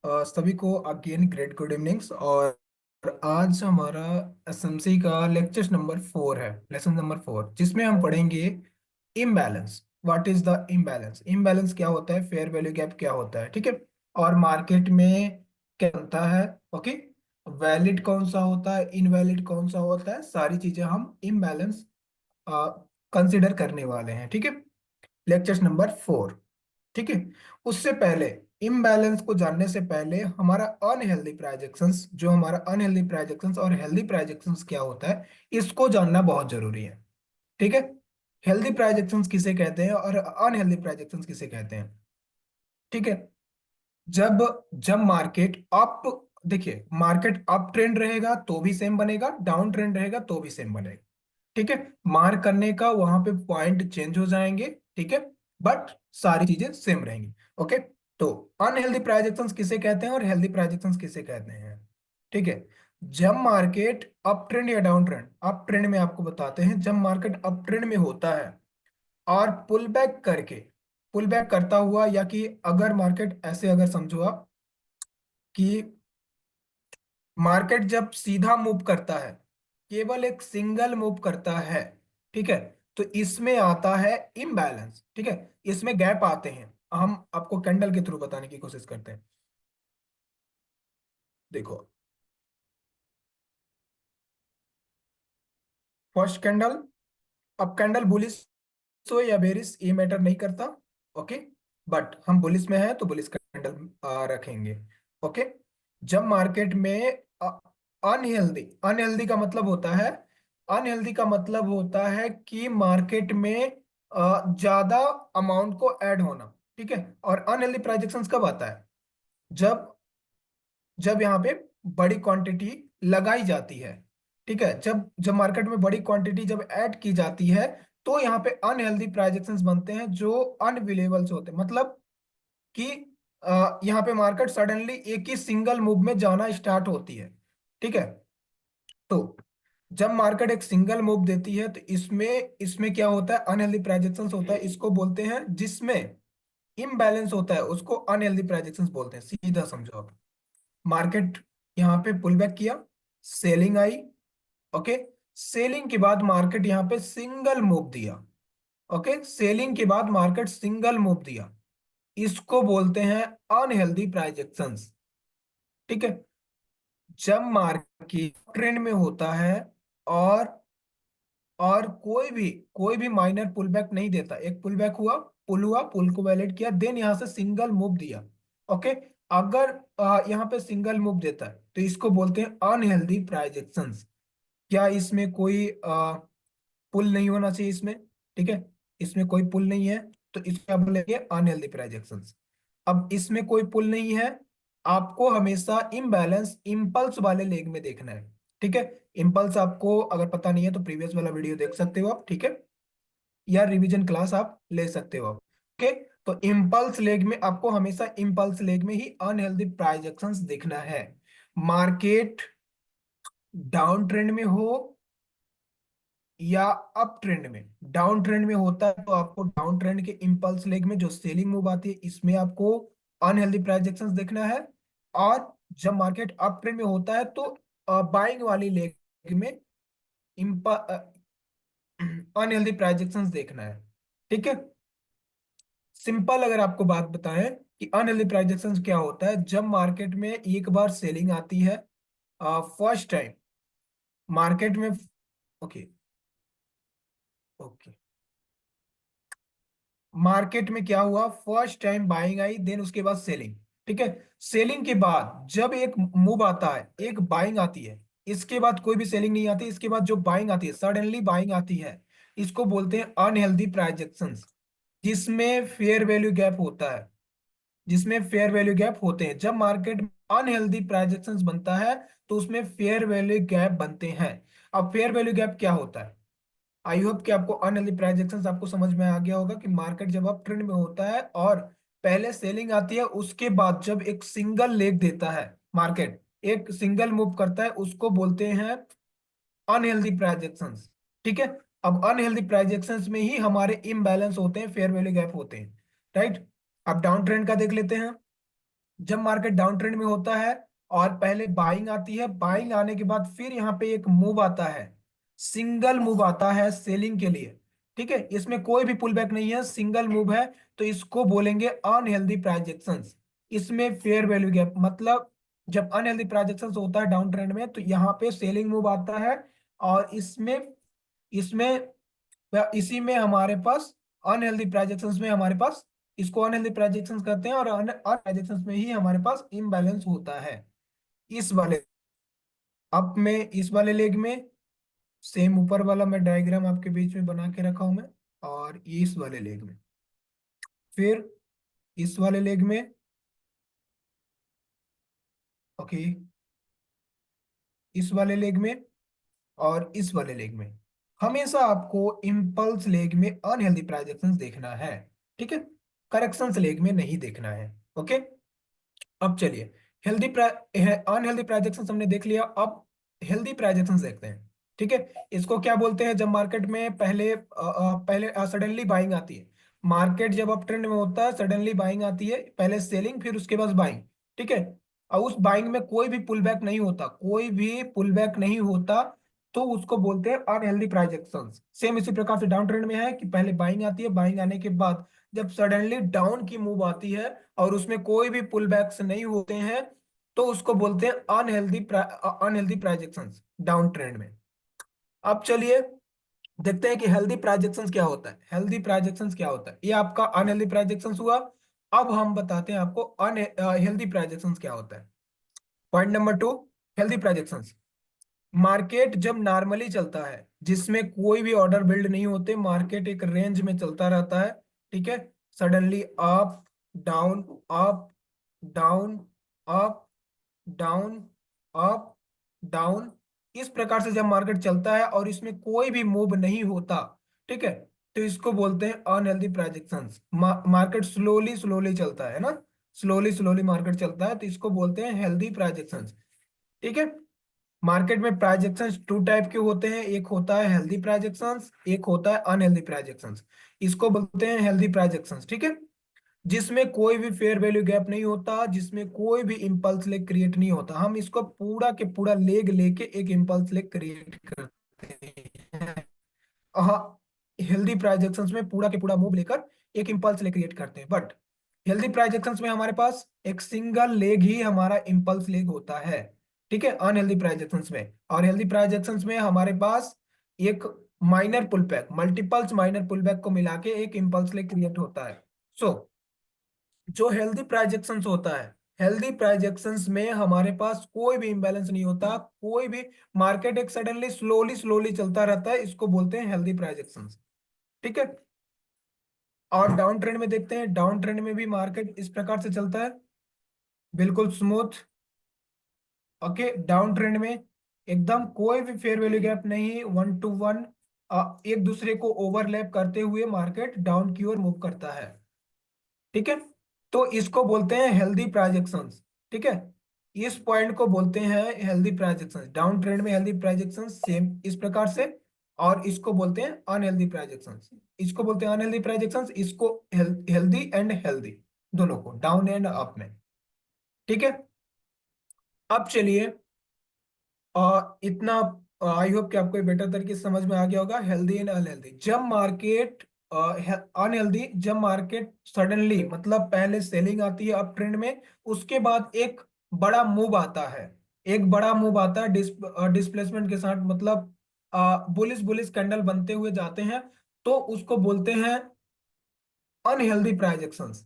सभी को again great good evenings. और आज हमारा एसएमसी का लेक्चर नंबर 4 है, लेसन नंबर 4, जिसमें हम पढ़ेंगे imbalance. What is the imbalance? Imbalance क्या होता है, फेयर वैल्यू गैप क्या होता है, ठीक है। और मार्केट में क्या बनता है, ओके। वैलिड कौन सा होता है, इनवैलिड कौन सा होता है, सारी चीजें हम इम्बैलेंस कंसिडर करने वाले हैं, ठीक है। लेक्चर नंबर 4, ठीक है। उससे पहले, इम्बैलेंस को जानने से पहले, हमारा अनहेल्दी प्राइजेक्शंस, जो हमारा अनहेल्दी प्राइजेक्शंस और हेल्दी प्राइजेक्शंस क्या होता है, इसको जानना बहुत जरूरी है, ठीक है। हेल्दी प्राइजेक्शंस किसे कहते हैं और अनहेल्दी प्राइजेक्शंस किसे कहते हैं, ठीक है। जब जब मार्केट अप, देखिए मार्केट अप ट्रेंड रहेगा तो भी सेम बनेगा, डाउन ट्रेंड रहेगा तो भी सेम बनेगा, ठीक है। मार्क करने का वहां पे पॉइंट चेंज हो जाएंगे, ठीक है, बट सारी चीजें सेम रहेंगी, ओके। तो अनहेल्दी प्राइजेक्शंस किसे कहते हैं और हेल्दी प्राइजेक्शंस किसे कहते हैं, ठीक है। जब मार्केट अप ट्रेंड या डाउन ट्रेंड, अप ट्रेंड में आपको बताते हैं, जब मार्केट अप ट्रेंड में होता है और पुल बैक करके, पुल बैक करता हुआ, या कि अगर मार्केट ऐसे, अगर समझो आप कि मार्केट जब सीधा मूव करता है, केवल एक सिंगल मूव करता है, ठीक है, तो इसमें आता है इम्बैलेंस, ठीक है। इसमें गैप आते हैं, हम आपको कैंडल के थ्रू बताने की कोशिश करते हैं। देखो, फर्स्ट कैंडल, अब कैंडल बुलिश हो या बेरिश ये मैटर नहीं करता, ओके। बट हम बुलिश में हैं तो बुलिश कैंडल रखेंगे, ओके। जब मार्केट में अनहेल्दी, अनहेल्दी का मतलब होता है, अनहेल्दी का मतलब होता है कि मार्केट में ज्यादा अमाउंट को ऐड होना, ठीक है। और अनहेल्दी प्राइजेक्शंस कब आता है, जब जब यहाँ पे बड़ी क्वांटिटी लगाई जाती है, ठीक है। जब जब मार्केट में बड़ी क्वांटिटी जब ऐड की जाती है, तो यहाँ पे अनहेल्दी प्राइजेक्शंस बनते हैं जो अनबिलीवेबल होते हैं, मतलब कि यहाँ पे मार्केट सडनली एक ही सिंगल मूव में जाना स्टार्ट होती है, ठीक है। तो जब मार्केट एक सिंगल मूव देती है तो इसमें इसमें क्या होता है, अनहेल्दी प्राइजेक्शंस होता है, इसको बोलते हैं, जिसमें इम्बैलेंस होता है उसको अनहेल्दी प्राइजेक्शंस बोलते हैं, सीधा समझो आप। मार्केट यहाँ पे पुल बैक किया, सेलिंग आई, ओके। सेलिंग के बाद मार्केट यहाँ पे सिंगल मूव दिया, ओके। सेलिंग के बाद मार्केट सिंगल मूव दिया, इसको बोलते हैं अनहेल्दी प्राइजेक्शंस, ठीक है। जब मार्केट ट्रेंड में होता है और कोई भी माइनर पुल बैक नहीं देता, एक पुल बैक हुआ, पुल हुआ, पुल को वैलिड किया, देन यहां से सिंगल मूव दिया, ओके। अगर यहाँ पे सिंगल मूव देता है तो इसको बोलते हैं अनहेल्दी प्राइजेक्शंस। क्या इसमें कोई पुल नहीं होना चाहिए इसमें, ठीक है। इसमें कोई पुल नहीं है तो इसको आप बोलेंगे अनहेल्दी प्राइजेक्शंस। अब इसमें कोई पुल नहीं है, आपको हमेशा इम्बैलेंस इम्पल्स वाले लेग में देखना है, ठीक है। इम्पल्स आपको अगर पता नहीं है तो प्रीवियस वाला वीडियो देख सकते हो आप, ठीक है, या रिवीजन क्लास आप ले सकते हो आप, ओके। तो इम्पल्स लेग में आपको हमेशा इम्पल्स लेग में ही अनहेल्दी प्राइजेक्शंस देखना है। मार्केट डाउन ट्रेंड में हो या अप ट्रेंड में, डाउन ट्रेंड में होता है तो आपको डाउन ट्रेंड के इंपल्स लेग में जो सेलिंग मूव आती है, इसमें आपको अनहेल्दी प्राइजेक्शंस देखना है। और जब मार्केट अप ट्रेंड में होता है तो बाइंग वाली लेग में अनहेल्दी प्राइजेक्शंस देखना है, ठीक है। सिंपल अगर आपको बात बताएं कि अनहेल्दी प्राइजेक्शंस क्या होता है, जब मार्केट में एक बार सेलिंग आती है, फर्स्ट टाइम मार्केट में, ओके, ओके, मार्केट में क्या हुआ, first time buying I, then उसके बाद सेलिंग, ठीक है। सेलिंग के बाद जब एक मूव आता है, एक बाइंग आती है, इसके बाद कोई भी सेलिंग नहीं आती, इसके बाद जो बाइंग आती है, सडनली बाइंग आती है, इसको बोलते हैं अनहेल्दी प्राइजेक्शंस, जिसमें फेयर वैल्यू गैप होता है, जिसमें फेयर वैल्यू गैप होते हैं। जब मार्केट अनहेल्दी प्राइजेक्शंस बनता है तो उसमें फेयर वैल्यू गैप बनते हैं। अब फेयर वैल्यू गैप क्या होता है, आई होप कि आपको अनहेल्दी प्राइजेक्शंस आपको समझ में आ गया होगा कि मार्केट जब अप ट्रेंड में होता है और पहले सेलिंग आती है, उसके बाद जब एक सिंगल लेग देता है, मार्केट एक सिंगल मूव करता है, उसको बोलते हैं अनहेल्दी प्राइजेक्शंस, ठीक है। अब अनहेल्दी प्राइजेक्शंस में ही हमारे इम्बैलेंस होते हैं, फेयर वैल्यू गैप होते हैं, राइट। अब डाउन ट्रेंड का देख लेते हैं। जब मार्केट डाउन ट्रेंड में होता है और पहले बाइंग आती है, बाइंग आने के बाद फिर यहाँ पे एक मूव आता है, सिंगल मूव आता है सेलिंग के लिए। ठीक है, इसमें कोई भी पुल बैक नहीं है, सिंगल मूव है, तो इसको बोलेंगे अनहेल्दी प्राइजेक्शंस। इसमें फेयर वैल्यू गैप मतलब जब अनहेल्दी प्राइजेक्शंस होता है डाउन ट्रेंड में, तो यहाँ पे सेलिंग मूव आता है, और इसमें इसमें इसी में हमारे पास अनहेल्दी प्राइजेक्शंस में हमारे पास, इसको अनहेल्दी प्राइजेक्शंस कहते हैं, और प्राइजेक्शंस में ही हमारे पास इम्बैलेंस होता है। इस वाले अब में इस वाले लेग में सेम ऊपर वाला मैं डायग्राम आपके बीच में बना के रखा हूं मैं, और ये इस वाले लेग में, फिर इस वाले लेग में। ओके, इस वाले लेग में और इस वाले लेग में हमेशा आपको इम्पल्स लेग में अनहेल्दी प्राइजेक्शंस देखना है। ठीक है, करेक्शंस लेग में नहीं देखना है। ओके, अब चलिए, हेल्दी अनहेल्दी प्राइजेक्शन हमने देख लिया, अब हेल्दी प्राइजेक्शन देखते हैं। ठीक है, इसको क्या बोलते हैं, जब मार्केट में पहले सडनली बाइंग आती है। मार्केट जब अप ट्रेंड में होता है, सडनली बाइंग आती है, पहले सेलिंग फिर उसके बाद बाइंग। ठीक है, और उस बाइंग में कोई भी पुल बैक नहीं होता, कोई भी पुल बैक नहीं होता, तो उसको बोलते हैं अनहेल्दी प्राइजेक्शन। सेम इसी प्रकार से डाउन ट्रेंड में है कि पहले बाइंग आती है, बाइंग आने के बाद जब सडनली डाउन की मूव आती है और उसमें कोई भी पुल बैक्स नहीं होते हैं, तो उसको बोलते हैं अनहेल्दी प्राइजेक्शंस डाउन ट्रेंड में। अब चलिए देखते हैं कि हेल्दी प्राइजेक्शंस क्या होता है। हेल्दी प्राइजेक्शंस क्या होता है, ये आपका अनहेल्दी प्राइजेक्शंस हुआ। अब हम बताते हैं आपको हेल्दी प्राइजेक्शंस क्या होता है। Point number 2, healthy price actions. Market जब नॉर्मली चलता है, जिसमें कोई भी ऑर्डर बिल्ड नहीं होते, मार्केट एक रेंज में चलता रहता है। ठीक है, suddenly up down, up down, up down, up down, इस प्रकार से जब मार्केट चलता है और इसमें कोई भी मूव नहीं होता, ठीक है, तो इसको बोलते हैं अनहेल्दी प्राइजेक्शंस। मार्केट स्लोली स्लोली चलता है ना, स्लोली स्लोली मार्केट चलता है, तो इसको बोलते हैं हेल्दी प्राइजेक्शंस। ठीक है, मार्केट में प्राइजेक्शंस टू टाइप के होते हैं, एक होता है हेल्दी प्राइजेक्शंस, एक होता है अनहेल्दी प्राइजेक्शंस। इसको बोलते हैं हेल्दी प्राइजेक्शंस। ठीक है, जिसमें कोई भी फेयर वैल्यू गैप नहीं होता, जिसमें कोई भी इंपल्स लेग क्रिएट नहीं होता। हम इसको पूरा के पूरा लेग लेके एक इंपल्स लेग क्रिएट करते हैं। हाँ, हेल्दी प्राइजेक्शंस में पूरा के पूरा मूव लेकर एक इंपल्स लेग क्रिएट करते हैं, बट हेल्दी प्राइजेक्शंस में हमारे पास एक सिंगल लेग ही हमारा इंपल्स लेग होता है। ठीक है, अनहेल्दी प्राइजेक्शंस में। और हेल्दी प्राइजेक्शंस में हमारे पास एक minor pull back, multiples minor pull back को मिला के एक इंपल्स लेग क्रिएट होता है। सो जो हेल्दी प्राइजेक्शंस होता है, हेल्दी प्राइजेक्शंस में हमारे पास कोई भी इंबैलेंस नहीं होता, कोई भी, मार्केट एक सडनली स्लोली स्लोली चलता रहता है, इसको बोलते हैं हेल्दी प्राइजेक्शंस। ठीक है, और डाउन ट्रेंड में देखते हैं, डाउन ट्रेंड में भी मार्केट इस प्रकार से चलता है, बिल्कुल स्मूथ। ओके, डाउन ट्रेंड में एकदम कोई भी फेयर वैल्यू गैप नहीं, वन टू वन एक दूसरे को ओवरलैप करते हुए मार्केट डाउन की ओर मूव करता है। ठीक है, तो इसको बोलते हैं हेल्दी प्राइजेक्शंस। ठीक है, इस पॉइंट को बोलते हैं हेल्दी प्राइजेक्शंस। डाउन ट्रेंड में हेल्दी प्राइजेक्शंस सेम इस प्रकार से, और इसको बोलते हैं अनहेल्दी प्राइजेक्शंस। इसको बोलते हैं अनहेल्दी प्राइजेक्शंस, इसको हेल्दी एंड हेल्दी दोनों को, डाउन एंड अप में। ठीक है, अब चलिए, इतना आई होप कि आपको बेटर तरीके से समझ में आ गया होगा। हेल्दी एंड अनहेल्दी, जब मार्केट अनहेल्दी, जब मार्केट सडनली मतलब पहले सेलिंग आती है अप ट्रेंड में, उसके बाद एक बड़ा मूव आता है, एक बड़ा मूव आता है डिस्प्लेसमेंट के साथ, मतलब बुलिश बुलिश कैंडल बनते हुए जाते हैं, तो उसको बोलते हैं अनहेल्दी प्राइजेक्शंस।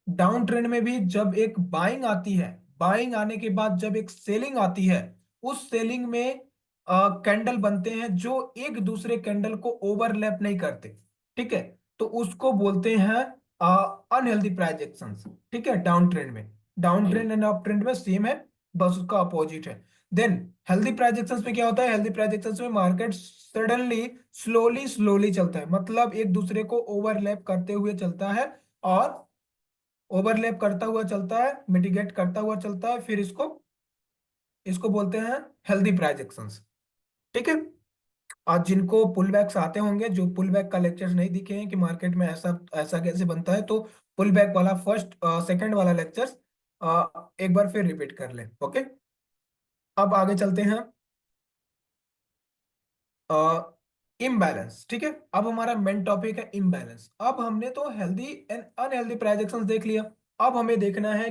डाउन ट्रेंड में भी जब एक बाइंग आती है, बाइंग आने के बाद जब एक सेलिंग आती है, उस सेलिंग में कैंडल बनते हैं जो एक दूसरे कैंडल को ओवरलैप नहीं करते। ठीक है, तो उसको बोलते हैं अनहेल्दी प्राइजेक्शंस। ठीक है, डाउन ट्रेंड में, down trend and up trend में सेम है, बस उसका अपोजिट है। देन हेल्दी प्राइजेक्शंस में क्या होता है, हेल्दी प्राइजेक्शंस में मार्केट सडनली स्लोली स्लोली चलता है, मतलब एक दूसरे को ओवरलैप करते हुए चलता है, और ओवरलैप करता हुआ चलता है, मिटिगेट करता हुआ चलता है, फिर इसको इसको बोलते हैं हेल्दी प्राइजेक्शंस। ठीक है, आज जिनको पुल बैक्स आते होंगे, जो पुल बैक का लेक्चर्स नहीं दिखे हैं कि मार्केट में ऐसा ऐसा कैसे बनता है, तो पुल बैक वाला फर्स्ट सेकंड वाला लेक्चर्स एक बार फिर रिपीट कर ले, ओके। अब आगे चलते हैं। इम्बैलेंस, ठीक है। अब हमारा मेन टॉपिक है इम्बैलेंस। अब हमने तो हेल्दी एंड अनहेल्दी प्राइजेक्शंस देख लिया। अब हमें देखना है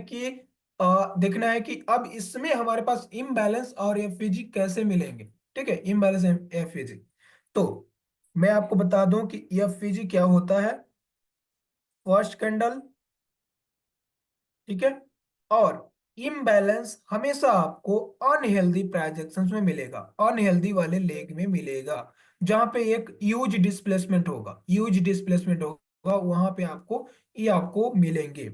कि अब इसमें हमारे पास इम्बैलेंस और एफईजी कैसे मिलेंगे। ठीक है, इम्बैलेंस एफईजी। तो मैं आपको बता दूं कि एफईजी क्या होता है। फर्स्ट कैंडल, ठीक है। और इम्बैलेंस हमेशा आपको अनहेल्दी प्राइजेक्शंस में मिलेगा, अनहेल्दी वाले लेग में मिलेगा, जहां पे एक ह्यूज डिस्प्लेसमेंट होगा, ह्यूज डिस्प्लेसमेंट होगा, वहां पे आपको मिलेंगे।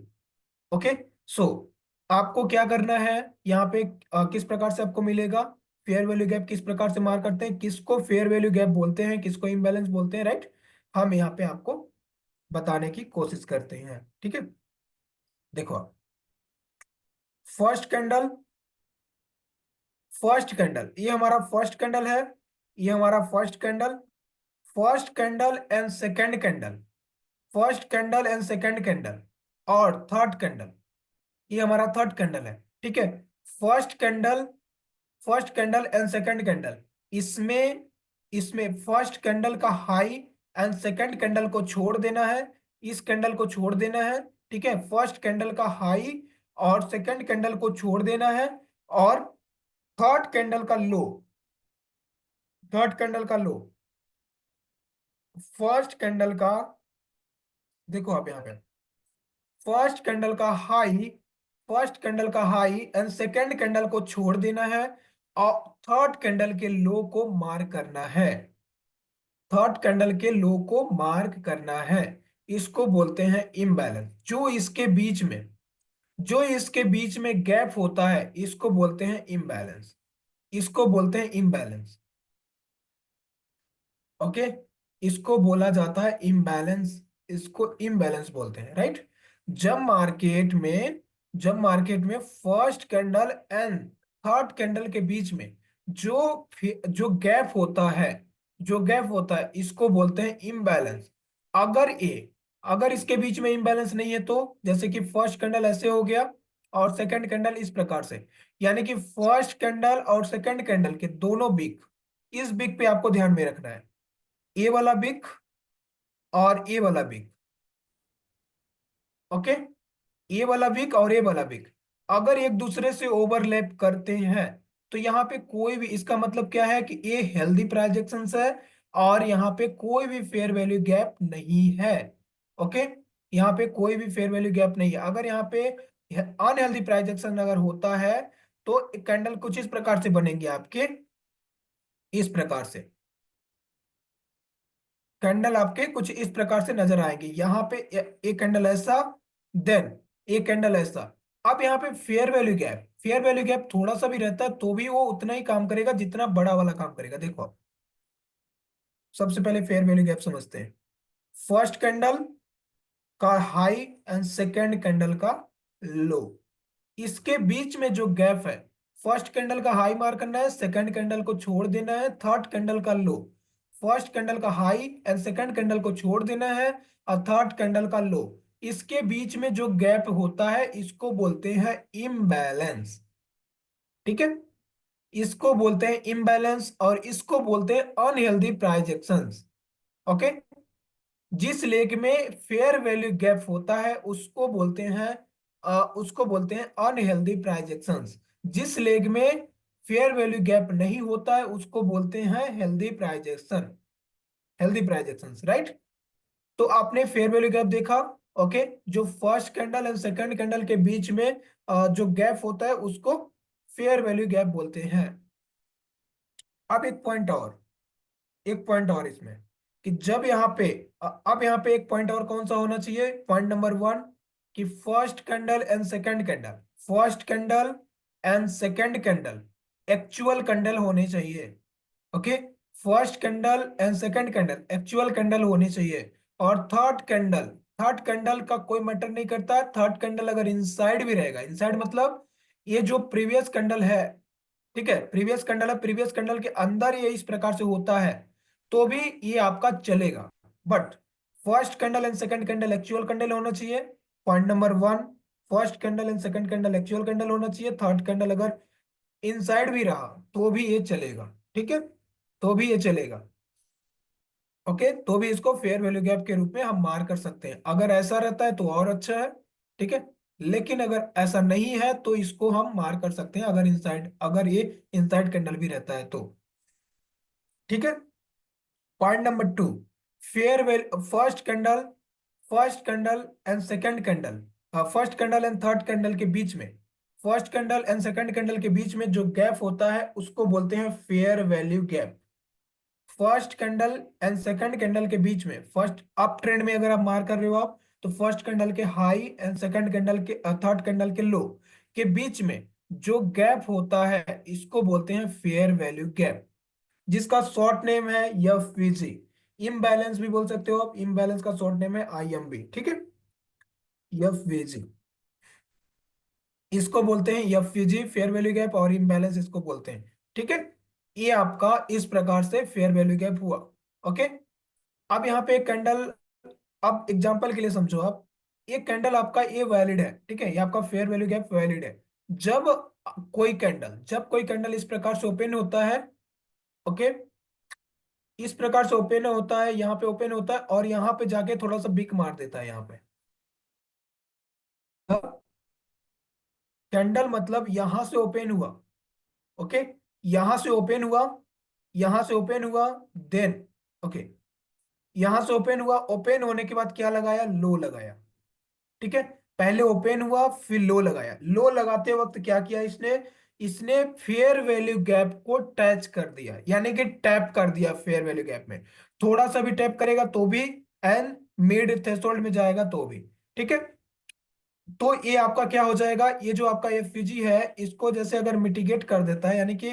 ओके। सो आपको क्या करना है यहाँ पे, किस प्रकार से आपको मिलेगा। फेयर वैल्यू गैप किस प्रकार से मार करते हैं, किसको फेयर वैल्यू गैप बोलते हैं, किसको इम्बैलेंस बोलते हैं, राइट। हम यहाँ पे आपको बताने की कोशिश करते हैं, ठीक है। देखो, फर्स्ट कैंडल, फर्स्ट कैंडल, ये हमारा फर्स्ट कैंडल है, ये हमारा first candle, first candle and second candle, first candle and second candle, और थर्ड कैंडल, ये हमारा थर्ड कैंडल है, ठीक है। First candle, first candle and second candle, इसमें इसमें फर्स्ट कैंडल का हाई एंड सेकंड कैंडल को छोड़ देना है, इस कैंडल को छोड़ देना है, ठीक है। फर्स्ट कैंडल का हाई और सेकंड कैंडल को छोड़ देना है, और थर्ड कैंडल का लो, थर्ड कैंडल का लो, फर्स्ट कैंडल का, देखो आप यहाँ पे, फर्स्ट कैंडल का हाई, फर्स्ट कैंडल का हाई एंड सेकंड कैंडल को छोड़ देना है, और थर्ड कैंडल के लो को मार्क करना है, थर्ड कैंडल के लो को मार्क करना है। इसको बोलते हैं इम्बैलेंस। जो इसके बीच में गैप होता है, इसको बोलते हैं इम्बैलेंस, इसको बोलते हैं इम्बैलेंस। ओके, इसको बोला जाता है इम्बैलेंस, इसको इम्बैलेंस बोलते हैं, राइट। जब मार्केट में जब मार्केट में first candle and third candle के बीच में जो गैप होता है, जो गैप होता है, इसको बोलते हैं इम्बैलेंस। अगर इसके बीच में इम्बैलेंस नहीं है, तो जैसे कि फर्स्ट कैंडल ऐसे हो गया और सेकंड कैंडल इस प्रकार से, यानी कि फर्स्ट कैंडल और सेकंड कैंडल के दोनों बिक, इस बिक पे आपको ध्यान में रखना है। ए वाला बिग और ए वाला बिग, ओके। ए वाला बिग और ए वाला बिग अगर एक दूसरे से ओवरलैप करते हैं, तो यहाँ पे कोई भी, इसका मतलब क्या है कि ए हेल्दी प्रोजेक्शंस है, और यहाँ पे कोई भी फेयर वैल्यू गैप नहीं है, ओके। यहाँ पे कोई भी फेयर वैल्यू गैप नहीं है। अगर यहाँ पे अनहेल्दी प्रोजेक्शन अगर होता है, तो कैंडल कुछ इस प्रकार से बनेंगे आपके, इस प्रकार से कैंडल आपके कुछ इस प्रकार से नजर आएंगे। यहाँ पे एक कैंडल ऐसा, देन एक कैंडल ऐसा। अब यहाँ पे fair value gap, fair value gap थोड़ा सा भी रहता है तो भी वो उतना ही काम करेगा जितना बड़ा वाला काम करेगा। देखो, सबसे पहले फेयर वैल्यू गैप समझते हैं। फर्स्ट कैंडल का हाई एंड सेकेंड कैंडल का लो, इसके बीच में जो गैप है, फर्स्ट कैंडल का हाई मार करना है, सेकंड कैंडल को छोड़ देना है, थर्ड कैंडल का लो, फर्स्ट कैंडल का हाई एंड सेकंड कैंडल को छोड़ देना है, और थर्ड कैंडल का लो, इसके बीच में जो गैप होता है, इसको बोलते हैं इम्बैलेंस, ठीक है। इसको बोलते हैं इम्बैलेंस, और इसको बोलते हैं अनहेल्दी प्राइजेक्शंस, ओके। जिस लेग में फेयर वैल्यू गैप होता है, उसको बोलते हैं अनहेल्दी प्राइजेक्शंस। जिस लेग में फेयर वैल्यू गैप नहीं होता है, उसको बोलते हैं हेल्दी प्राइजेक्शन, हेल्दी प्राइजेक्शंस, राइट। तो आपने फेयर वैल्यू गैप देखा, ओके। जो first candle and second candle के बीच में जो गैप होता है, उसको फेयर वैल्यू गैप बोलते हैं। अब एक पॉइंट और इसमें, कि जब यहाँ पे अब यहाँ पे एक पॉइंट और कौन सा होना चाहिए, पॉइंट नंबर वन, कि first candle and second candle, first candle and second candle actual candle होने चाहिए, okay. First candle and second candle actual candle होने चाहिए। और थर्ड कैंडल का कोई मैटर नहीं करता। थर्ड कैंडल अगर इनसाइड भी रहेगा, इनसाइड मतलब ये जो प्रीवियस कैंडल है, ठीक है, प्रीवियस कैंडल है, प्रीवियस कैंडल के अंदर ये इस प्रकार से होता है, तो भी ये आपका चलेगा। But first candle and second candle actual candle होना चाहिए, point number one. First candle and second candle actual candle होना चाहिए, थर्ड कैंडल अगर इनसाइड भी रहा तो भी ये चलेगा, ठीक है, तो भी ये चलेगा। ओके, तो भी इसको फेयर वैल्यू गैप के रूप में हम मार कर सकते हैं, अगर ऐसा रहता है तो और अच्छा है, ठीक है। लेकिन अगर ऐसा नहीं है तो इसको हम मार कर सकते हैं, अगर ये इनसाइड कैंडल भी रहता है तो, ठीक है। Point number two, fair well first candle and second candle, first candle and third candle के बीच में, first candle and second candle के बीच में जो गैप होता है उसको बोलते हैं fair value gap. First candle and second candle के बीच में, फर्स्ट अप ट्रेंड में अगर आप मार कर रहे हो आप, तो फर्स्ट कैंडल के हाई एंड सेकंड कैंडल के थर्ड कैंडल के लो के बीच में जो गैप होता है इसको बोलते हैं फेयर वैल्यू गैप, जिसका शॉर्ट नेम है एफ वी जी। इम्बैलेंस भी बोल सकते हो आप, इम्बैलेंस का शॉर्ट नेम है आई एम बी, ठीक है, एफ वी जी इसको बोलते हैं, एफ वी जी फेयर वैल्यू गैप, और इम्बैलेंस इसको बोलते हैं, ठीक है। ये आपका इस प्रकार से फेयर वैल्यू गैप हुआ। ओके, अब यहाँ पे एक कैंडल, अब एग्जांपल के लिए समझो आप, ये कैंडल आपका ये वैलिड है, ठीक है, ये आपका फेयर वैल्यू गैप वैलिड है। जब जब कोई कैंडल इस प्रकार से ओपन होता है, ओके, इस प्रकार से ओपन होता है, यहाँ पे ओपन होता है और यहाँ पे जाके थोड़ा सा बिक मार देता है यहाँ पे, कैंडल मतलब यहां से ओपन हुआ, ओके, यहां से ओपन हुआ, यहां से ओपन हुआ, देन, ओके, यहां से ओपन हुआ, ओपन होने के बाद क्या लगाया, लो लगाया, ठीक है। पहले ओपन हुआ फिर लो लगाया, लो लगाते वक्त क्या किया इसने, इसने फेयर वैल्यू गैप को टच कर दिया, यानी कि टैप कर दिया फेयर वैल्यू गैप में, थोड़ा सा भी टैप करेगा तो भी, एंड मिड थ्रेशोल्ड में जाएगा तो भी, ठीक है। तो ये आपका क्या हो जाएगा, ये जो आपका एफवीजी है इसको जैसे अगर मिटिगेट कर देता है, यानी कि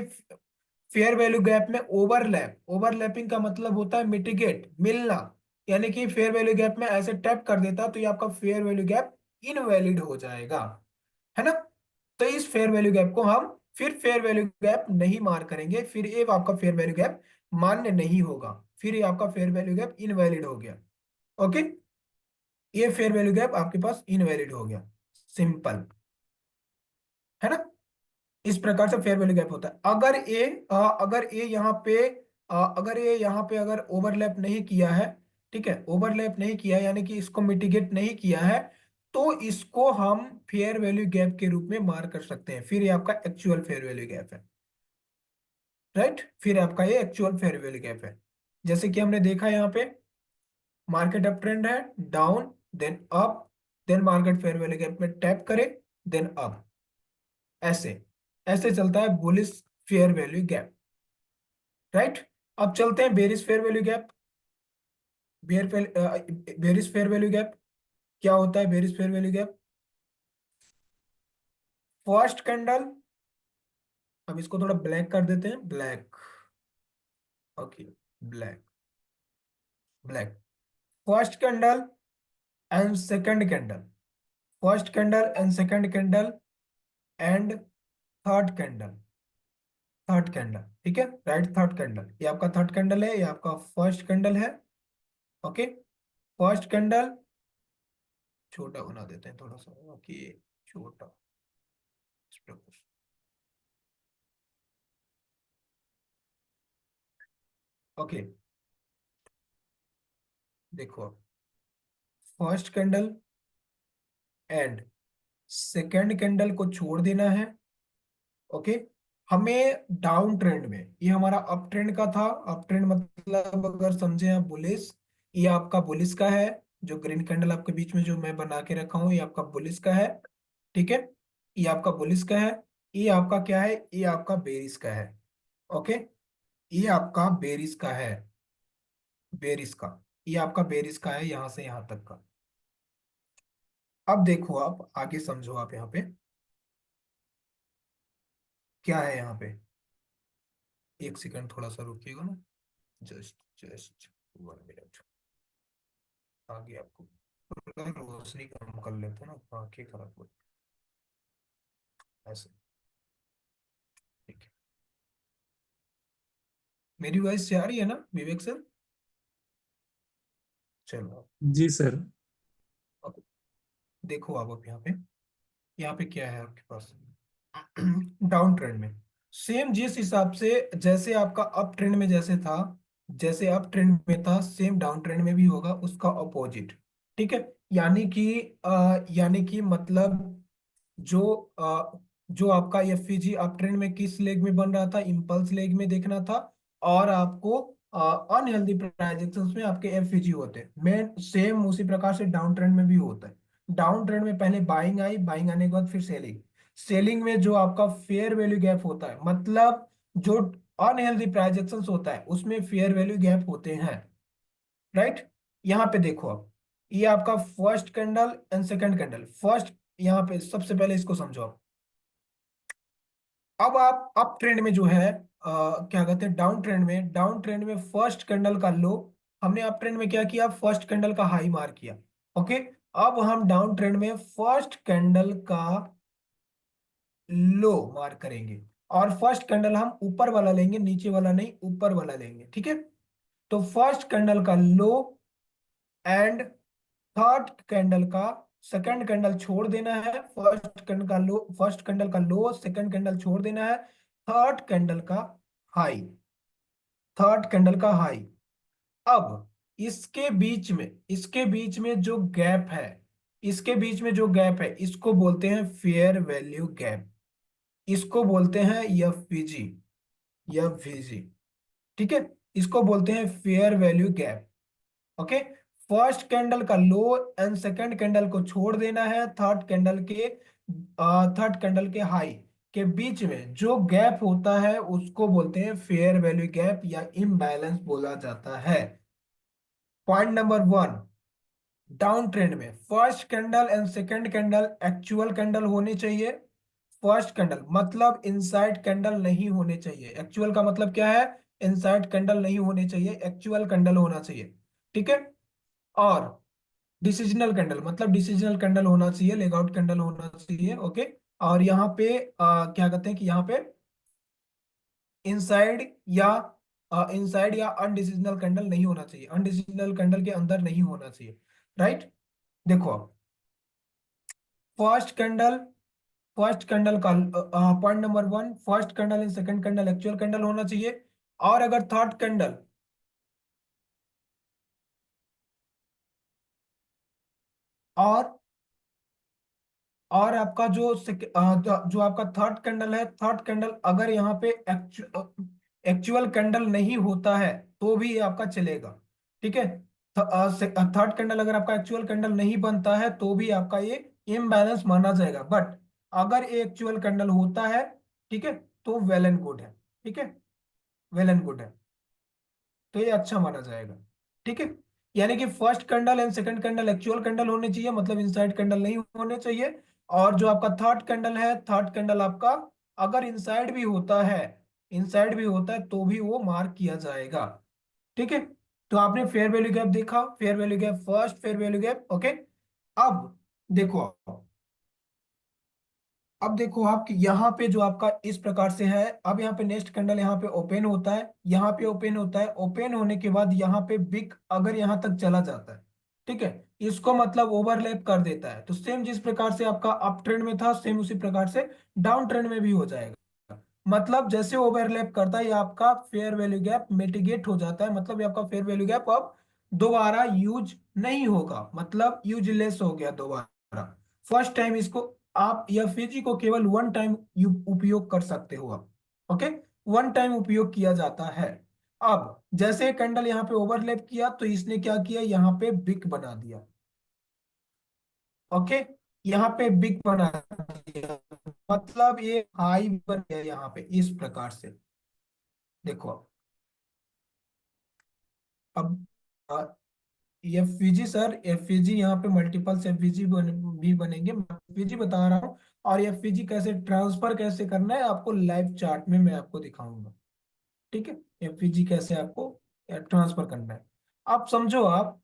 फेयर वैल्यू गैप में ओवरलैप, ओवरलैपिंग का मतलब होता है मिटिगेट, मिलना, यानी कि फेयर वैल्यू गैप में ऐसे टैप कर देता तो ये आपका फेयर वैल्यू गैप इनवैलिड हो जाएगा, है ना। तो इस फेयर वैल्यू गैप को हम फिर फेयर वैल्यू गैप नहीं मार करेंगे, फिर ये आपका फेयर वैल्यू गैप मान्य नहीं होगा, फिर ये आपका फेयर वैल्यू गैप इनवैलिड हो गया। ओके, ये फेयर वैल्यू गैप आपके पास इनवैलिड हो गया, सिंपल, है ना। इस प्रकार से फेयर वैल्यू गैप होता है। अगर ये यहाँ पे अगर ये यहाँ पे अगर ओवरलैप नहीं किया है, ठीक है, ओवरलैप नहीं किया यानी कि इसको मिटिगेट नहीं किया है, तो इसको हम फेयर वैल्यू गैप के रूप में मार कर सकते हैं, फिर ये आपका एक्चुअल फेयर वैल्यू गैप है, राइट, फिर आपका ये एक्चुअल फेयर वैल्यू गैप है। जैसे कि हमने देखा यहाँ पे, मार्केट अप ट्रेंड है, down then up, then market fair value gap में टैप करे, देन अप, ऐसे ऐसे चलता है bullish fair value gap, right. अब चलते हैं bearish fair value gap. Bearish fair value gap क्या होता है, bearish fair value gap, first candle, अब इसको थोड़ा ब्लैक कर देते हैं, black, okay, black, black, first candle and second candle, first candle and second candle and third candle, third candle, ठीक है, राइट, थर्ड कैंडल, ये आपका थर्ड कैंडल है, ये आपका फर्स्ट कैंडल है, ओके, फर्स्ट कैंडल, छोटा बना देते हैं थोड़ा सा, ओके, छोटा, इस प्रकार, ओके, देखो, first candle and second candle को छोड़ देना है, ओके। हमें डाउन ट्रेंड में, ये हमारा अप ट्रेंड का था, अप ट्रेंड मतलब अगर समझे आप बुलिस, ये आपका बुलिस का है, जो ग्रीन कैंडल आपके बीच में जो मैं बना के रखा हूं ये आपका बुलिस का है, ठीक है, ये आपका बुलिस का है, ये आपका क्या है, ये आपका बेरिस का है, ओके, ये आपका बेरिस का है, बेरिस का, ये आपका बेरिस का है यहां से यहां तक का। अब देखो आप आगे समझो, आप यहाँ पे क्या है, यहाँ पे एक सेकंड थोड़ा सा रुकिएगा ना, जस्ट जस्ट 1 मिनट, आगे आपको थोड़ा रोशनी कम कर लेते हैं ना, आंखें खराब हो, ऐसे, ठीक है। मेरी वॉइस जा रही है ना विवेक सर, चलो जी सर। अब देखो आप यहाँ पे, यहाँ पे क्या है आपके पास? डाउन ट्रेंड में सेम जिस हिसाब से, जैसे आपका अप ट्रेंड में जैसे था, जैसे अप ट्रेंड में था सेम डाउन ट्रेंड में भी होगा उसका अपोजिट। ठीक है। यानी कि यानी कि मतलब जो जो आपका एफईजी अप ट्रेंड में किस लेग में बन रहा था, इम्पल्स लेग में देखना था। और आपको अनहेल्दी प्राइजेक्शंस में आपके एफईजी होते हैं, मैं सेम उसी प्रकार से डाउन ट्रेंड में भी होता है। डाउन ट्रेंड में पहले बाइंग आई, बाइंग आने के बाद फिर सेलिंग। सेलिंग में जो आपका फेयर वैल्यू गैप होता है, मतलब जो अनहेल्दी प्राइजेक्शंस होता है उसमें फेयर वैल्यू गैप होते हैं। राइट। यहाँ पे देखो आप, ये आपका first candle and second candle. First, यहाँ पे सबसे पहले इसको समझो आप। अब आप अप ट्रेंड में जो है क्या कहते हैं, डाउन ट्रेंड में, डाउन ट्रेंड में फर्स्ट कैंडल का लो हमने अप ट्रेंड में क्या किया, फर्स्ट कैंडल का हाई मार किया। ओके। अब हम डाउन ट्रेंड में फर्स्ट कैंडल का लो मार करेंगे। और फर्स्ट कैंडल हम ऊपर वाला लेंगे, नीचे वाला नहीं, ऊपर वाला लेंगे। ठीक है। तो फर्स्ट कैंडल का लो एंड थर्ड कैंडल का सेकंड कैंडल छोड़ देना है। फर्स्ट कैंडल का लो, फर्स्ट कैंडल का लो, सेकंड कैंडल छोड़ देना है। थर्ड कैंडल का हाई, थर्ड कैंडल का हाई। अब इसके बीच में जो गैप है, इसके बीच में जो गैप है इसको बोलते हैं फेयर वैल्यू गैप। इसको बोलते हैं एफवीजी, एफवीजी। ठीक है। इसको बोलते हैं fair value gap. Okay. First candle का लो एंड सेकंड कैंडल को छोड़ देना है। थर्ड कैंडल के हाई के बीच में जो गैप होता है उसको बोलते हैं फेयर वैल्यू गैप या इम्बैलेंस बोला जाता है। Point number one, down trend में first candle and second candle actual candle होने चाहिए। फर्स्ट कैंडल मतलब इनसाइड कैंडल नहीं होने चाहिए। एक्चुअल का मतलब क्या है, इनसाइड कैंडल नहीं होने चाहिए, एक्चुअल कैंडल होना चाहिए। ठीक है। और डिसीजनल कैंडल मतलब डिसीजनल कैंडल होना चाहिए, लेगआउट कैंडल होना चाहिए। ओके। और यहाँ पे क्या कहते हैं कि यहाँ पे इनसाइड या इनसाइड या अनडिसीजनल कैंडल नहीं होना चाहिए, अनडिसीजनल कैंडल के अंदर नहीं होना चाहिए। राइट। देखो अब फर्स्ट कैंडल, फर्स्ट कैंडल का point number one, first candle and second candle actual candle होना चाहिए। और अगर थर्ड कैंडल, और आपका जो आपका थर्ड कैंडल है, थर्ड कैंडल अगर यहाँ पे एक्चुअल कैंडल नहीं होता है तो भी ये आपका चलेगा। ठीक है। थर्ड कैंडल अगर आपका एक्चुअल कैंडल नहीं बनता है तो भी आपका ये इम्बैलेंस माना जाएगा। बट अगर ये एक्चुअल कैंडल होता है, ठीक है, तो वेल एंड गुड है। ठीक है। वेल एंड गुड है, तो ये अच्छा माना जाएगा। ठीक है। यानी कि first candle and second candle actual candle होने चाहिए, मतलब इनसाइड कैंडल नहीं होने चाहिए। और जो आपका थर्ड कैंडल है, थर्ड कैंडल आपका अगर इनसाइड भी होता है, इनसाइड भी होता है तो भी वो मार्क किया जाएगा। ठीक है। तो आपने फेयर वैल्यू गैप देखा, fair value gap, first fair value gap. Okay. अब देखो, अब देखो आप कि यहाँ पे जो आपका इस प्रकार से है, अब यहाँ पे नेक्स्ट कैंडल यहाँ पे ओपन होता है, यहाँ पे ओपन होता है। ओपन होने के बाद यहाँ पे बिग अगर यहाँ तक चला जाता है, ठीक है, इसको मतलब ओवरलैप कर देता है। तो सेम जिस प्रकार से आपका अप ट्रेंड में था सेम उसी प्रकार से डाउन ट्रेंड में भी हो जाएगा। मतलब जैसे ओवरलैप करता है ये आपका फेयर वैल्यू गैप मिटिगेट हो जाता है, मतलब ये आपका फेयर वैल्यू गैप अब दोबारा यूज नहीं होगा, मतलब यूजलेस हो गया दोबारा। फर्स्ट टाइम इसको आप या फिजी को केवल वन टाइम उपयोग कर सकते हो आप। ओके। वन टाइम उपयोग किया जाता है। अब जैसे कैंडल यहाँ पे ओवरलैप किया तो इसने क्या किया, यहाँ पे बिग बना दिया। ओके। यहाँ पे बिग बना दिया, मतलब ये हाई बन गया यहाँ पे इस प्रकार से। देखो अब एफवीजी सर, एफवीजी यहाँ पे मल्टीपल एफवीजी भी बनेंगे, मैं एफवीजी बता रहा हूँ। और एफवीजी कैसे ट्रांसफर कैसे करना है आपको लाइव चार्ट में मैं आपको दिखाऊंगा। ठीक है। एफवीजी कैसे आपको ट्रांसफर करना है, आप समझो आप।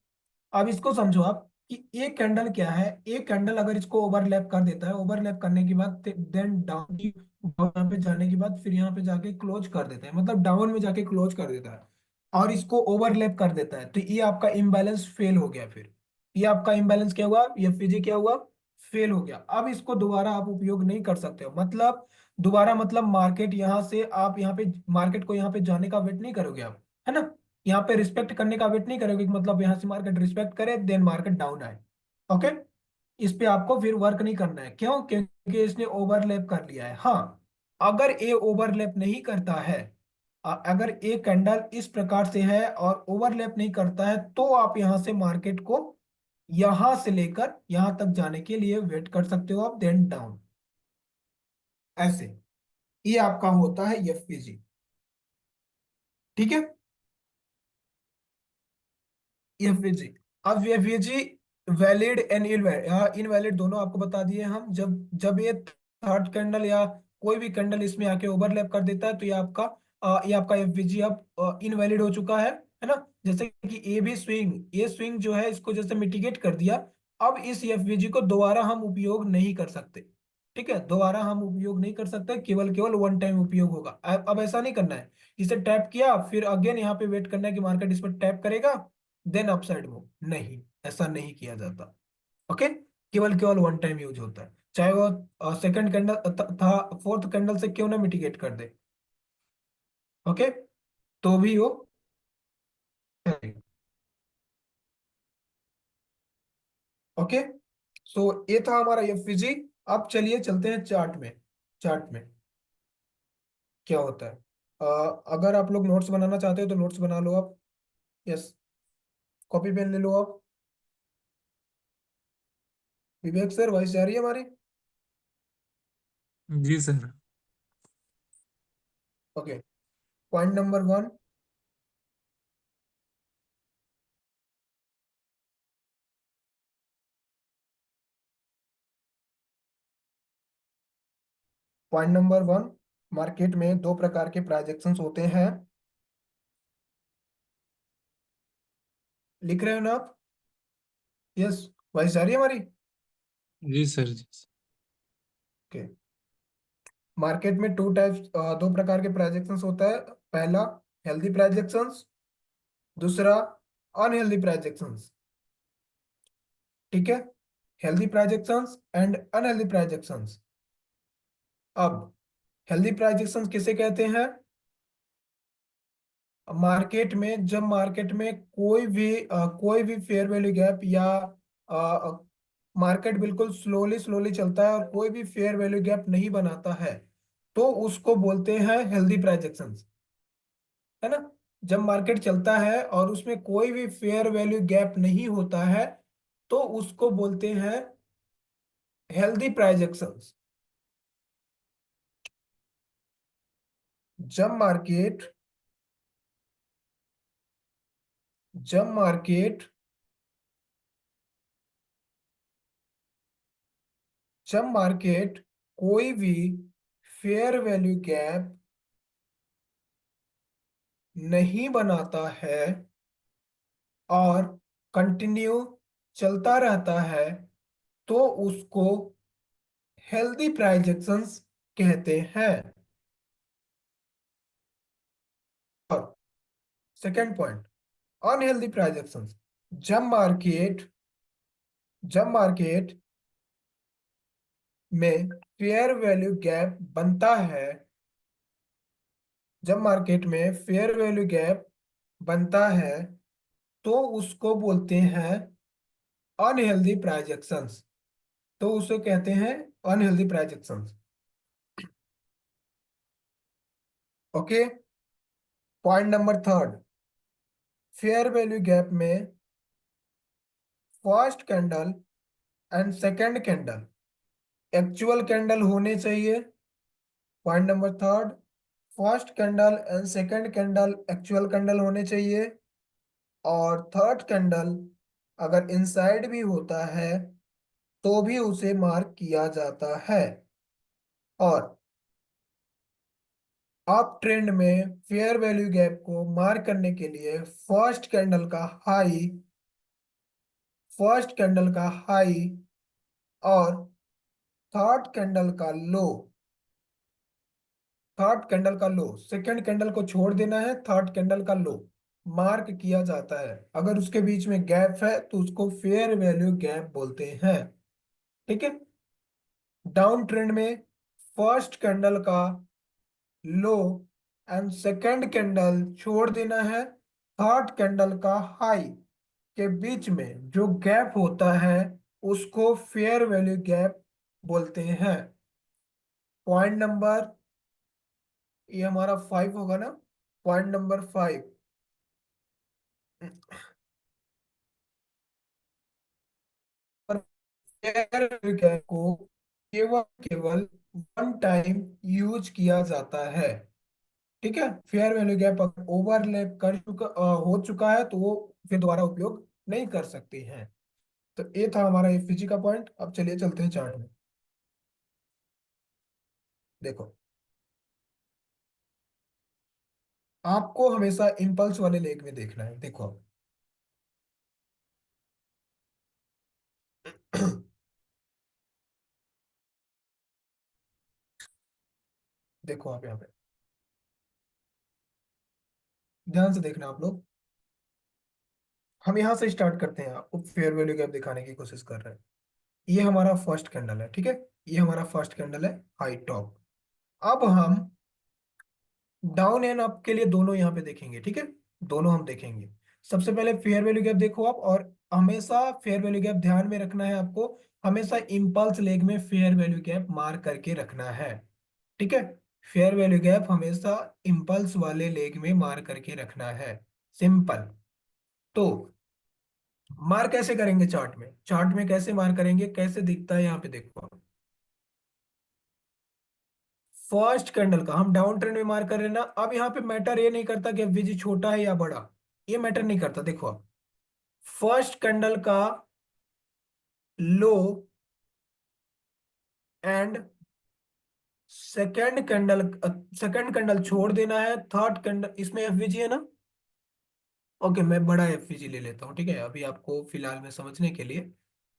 अब इसको समझो आप कि एक कैंडल क्या है, एक कैंडल अगर इसको ओवरलैप कर देता है, ओवरलैप करने के बाद देन डाउन की, यहाँ पे जाने के बाद फिर यहाँ पे जाके क्लोज कर देता है, मतलब डाउन में जाके क्लोज कर देता है और इसको ओवरलैप कर देता है, तो ये आपका इम्बैलेंस फेल हो गया। फिर ये आपका इम्बैलेंस क्या हुआ, ये फिजी क्या हुआ, फेल हो गया, अब इसको दोबारा आप उपयोग नहीं कर सकते हो। मतलब दोबारा मतलब मार्केट यहाँ से आप यहाँ पे मार्केट को यहाँ पे जाने का वेट नहीं करोगे आप, है ना। यहाँ पे रिस्पेक्ट करने का वेट नहीं करोगे कि मतलब यहाँ से मार्केट रिस्पेक्ट करे देन मार्केट डाउन आए। ओके, इस पे आपको फिर वर्क नहीं करना है। क्यों? क्योंकि इसने ओवरलैप कर लिया है। हाँ, अगर ये ओवरलैप नहीं करता है, अगर ये कैंडल इस प्रकार से है और ओवरलैप नहीं करता है, तो आप यहां से मार्केट को यहां से लेकर यहां तक जाने के लिए वेट कर सकते हो आप, देन डाउन, ऐसे। ये आपका होता है एफपीजी। ठीक है, एफवीजी। अब एफवीजी वैलिड एंड इनवैलिड दोनों आपको बता दिए हम। जब जब ये थर्ड कैंडल या कोई भी कैंडल इसमें आके ओवरलैप कर देता है, तो ये आपका एफवीजी अब इनवैलिड हो चुका है ना। जैसे कि ये स्विंग जो है इसको जैसे मिटिगेट कर दिया। अब इस एफवीजी को दोबारा हम उपयोग नहीं कर सकते। ठीक है, दोबारा हम उपयोग नहीं कर सकते, केवल केवल वन टाइम उपयोग होगा। अब ऐसा नहीं करना है, इसे टैप किया फिर अगेन यहाँ पे वेट करना है कि मार्केट इस पर टैप करेगा देन अपसाइड मूव, नहीं, ऐसा नहीं किया जाता। ओके, केवल केवल वन टाइम यूज होता है, चाहे वो सेकंड कैंडल था, फोर्थ कैंडल से क्यों ना मिटिगेट कर दे। ओके, तो भी वो चलेगा। ओके, सो ये था हमारा एफवीजी। अब चलिए चलते हैं चार्ट में। चार्ट में क्या होता है? अगर आप लोग नोट्स बनाना चाहते हो तो नोट्स बना लो आप। यस, कॉपी पेन ले लो आप। विवेक सर, वॉइस जा रही है हमारी? जी sir. Okay, point number one. Point number one, market में दो प्रकार के प्राइजेक्शंस होते हैं। लिख रहे हो ना आप? यस, वॉइस जा रही है हमारी? जी सर। जी ओके, मार्केट में दो प्रकार के प्राइजेक्शंस होता है। पहला हेल्दी प्राइजेक्शंस, दूसरा अनहेल्दी प्राइजेक्शंस। ठीक है, हेल्दी प्राइजेक्शंस एंड अनहेल्दी प्राइजेक्शंस। अब हेल्दी प्राइजेक्शंस किसे कहते हैं? मार्केट में जब मार्केट में कोई भी फेयर वैल्यू गैप या मार्केट बिल्कुल स्लोली स्लोली चलता है और कोई भी फेयर वैल्यू गैप नहीं बनाता है, तो उसको बोलते हैं हेल्दी प्राइजेक्शंस, है ना। जब मार्केट चलता है और उसमें कोई भी फेयर वैल्यू गैप नहीं होता है, तो उसको बोलते हैं हेल्दी प्राइजेक्शंस। जब मार्केट जब मार्केट जब मार्केट कोई भी फेयर वैल्यू गैप नहीं बनाता है और कंटिन्यू चलता रहता है, तो उसको हेल्दी प्राइजेक्शंस कहते हैं। और सेकंड पॉइंट, अनहेल्दी प्राइजेक्शंस। जब मार्केट जब मार्केट में फेयर वैल्यू गैप बनता है जब मार्केट में फेयर वैल्यू गैप बनता है, तो उसको बोलते हैं अनहेल्दी प्राइजेक्शंस। तो उसे कहते हैं unhealthy price actions. Okay, point number third, fair value gap में first candle and second candle actual candle होने चाहिए। Point number third, first candle and second candle actual candle होने चाहिए। और थर्ड कैंडल अगर इनसाइड भी होता है तो भी उसे मार्क किया जाता है। और अप ट्रेंड में फेयर वैल्यू गैप को मार्क करने के लिए फर्स्ट कैंडल का हाई और थर्ड कैंडल का लो थर्ड कैंडल का लो सेकंड कैंडल को छोड़ देना है, थर्ड कैंडल का लो मार्क किया जाता है। अगर उसके बीच में गैप है तो उसको फेयर वैल्यू गैप बोलते हैं। ठीक है। डाउन ट्रेंड में फर्स्ट कैंडल का लो एंड सेकंड कैंडल छोड़ देना है थर्ड कैंडल का हाई के बीच में जो गैप होता है उसको फेयर वैल्यू गैप बोलते हैं। पॉइंट नंबर, ये हमारा 5 होगा ना, पॉइंट नंबर 5। पर फेयर वैल्यू गैप को केवल केवल वन टाइम यूज किया जाता है। ठीक है, फेयर वैल्यू गैप अगर ओवरलैप कर चुका हो चुका है तो वो फिर दोबारा उपयोग नहीं कर सकते हैं। तो ये था हमारा एफपीजी का पॉइंट। अब चलिए चलते हैं चार्ट में। देखो, आपको हमेशा इम्पल्स वाले लेग में देखना है। देखो देखो आप यहाँ पे ध्यान से देखना आप लोग। हम यहाँ से स्टार्ट करते हैं, आपको फेयर वैल्यू गैप दिखाने की कोशिश कर रहे हैं। ये हमारा फर्स्ट कैंडल है, ठीक है। ये हमारा फर्स्ट कैंडल है, हाई टॉप। अब हम डाउन एंड अप के लिए दोनों यहाँ पे देखेंगे, ठीक है। दोनों हम देखेंगे। सबसे पहले फेयर वैल्यू गैप देखो आप, और हमेशा फेयर वैल्यू गैप ध्यान में रखना है आपको। हमेशा इंपल्स लेग में फेयर वैल्यू गैप मार करके रखना है, ठीक है। फेयर वैल्यू गैप हमेशा इंपल्स वाले लेग में मार करके रखना है, सिंपल। तो मार कैसे करेंगे चार्ट में? चार्ट में कैसे मार करेंगे, कैसे दिखता है यहाँ पे देखो। फर्स्ट कैंडल का हम डाउन ट्रेंड में मार कर रहे हैं ना। अब यहाँ पे मैटर ये नहीं करता कि एफवीजी छोटा है या बड़ा, ये मैटर नहीं करता। देखो अब फर्स्ट कैंडल का लो एंड सेकंड कैंडल छोड़ देना है थर्ड कैंडल, इसमें एफवीजी है ना। ओके, मैं बड़ा एफवीजी ले लेता हूँ, ठीक है, अभी आपको फिलहाल में समझने के लिए।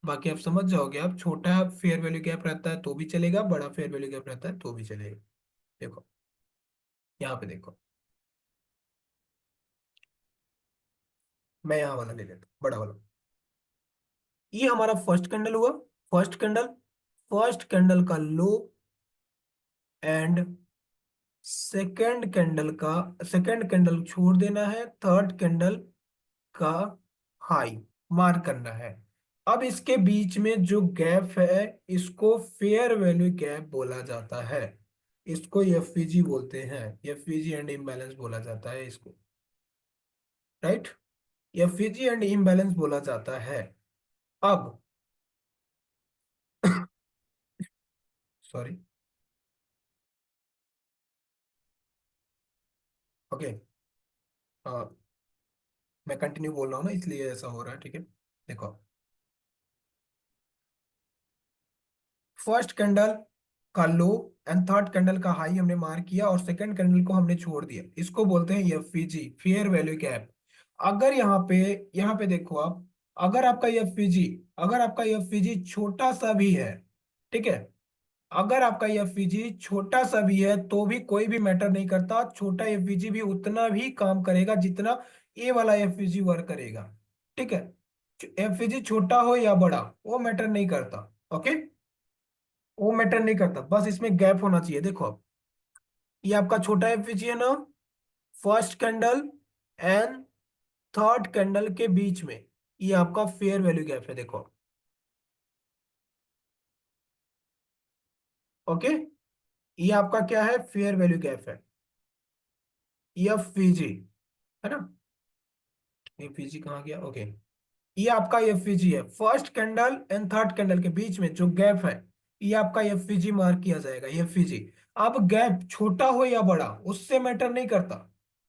बाकी आप समझ जाओगे। आप छोटा फेयर वैल्यू गैप रहता है तो भी चलेगा, बड़ा फेयर वैल्यू गैप रहता है तो भी चलेगा। देखो यहाँ पे देखो, मैं यहाँ वाला ले लेता हूँ, बड़ा वाला। ये हमारा फर्स्ट कैंडल हुआ। फर्स्ट कैंडल, फर्स्ट कैंडल का लो एंड सेकंड कैंडल छोड़ देना है थर्ड कैंडल का हाई मार करना है। अब इसके बीच में जो गैप है इसको फेयर वैल्यू गैप बोला जाता है। इसको एफवीजी बोलते हैं, एफवीजी एंड इम्बैलेंस बोला जाता है इसको, राइट। एफवीजी एंड इम्बैलेंस बोला जाता है। अब सॉरी, ओके, मैं कंटिन्यू बोल रहा हूँ ना इसलिए ऐसा हो रहा है, ठीक है। देखो, फर्स्ट कैंडल का लो एंड थर्ड कैंडल का हाई हमने मार्क किया और सेकंड कैंडल को हमने छोड़ दिया, इसको बोलते हैं एफवीजी, फेयर वैल्यू गैप। अगर यहाँ पे देखो आप, अगर आपका एफवीजी अगर आपका एफवीजी छोटा सा भी है, ठीक है, अगर आपका एफवीजी छोटा सा भी है तो भी कोई भी मैटर नहीं करता। छोटा एफवीजी भी उतना भी काम करेगा जितना ए वाला एफवीजी वर्क करेगा, ठीक है। एफवीजी छोटा हो या बड़ा वो मैटर नहीं करता, ओके। वो मैटर नहीं करता, बस इसमें गैप होना चाहिए। देखो अब ये आपका छोटा एफवीजी है ना, first candle and third candle के बीच में ये आपका फेयर वैल्यू गैप है, देखो, ओके। ये आपका क्या है, फेयर वैल्यू गैप है, एफवीजी, है ना। एफवीजी कहाँ गया, ओके। ये आपका एफवीजी है, first candle and third candle के बीच में जो गैप है ये आपका एफवीजी मार्क किया जाएगा, एफवीजी। अब गैप छोटा हो या बड़ा उससे मैटर नहीं करता,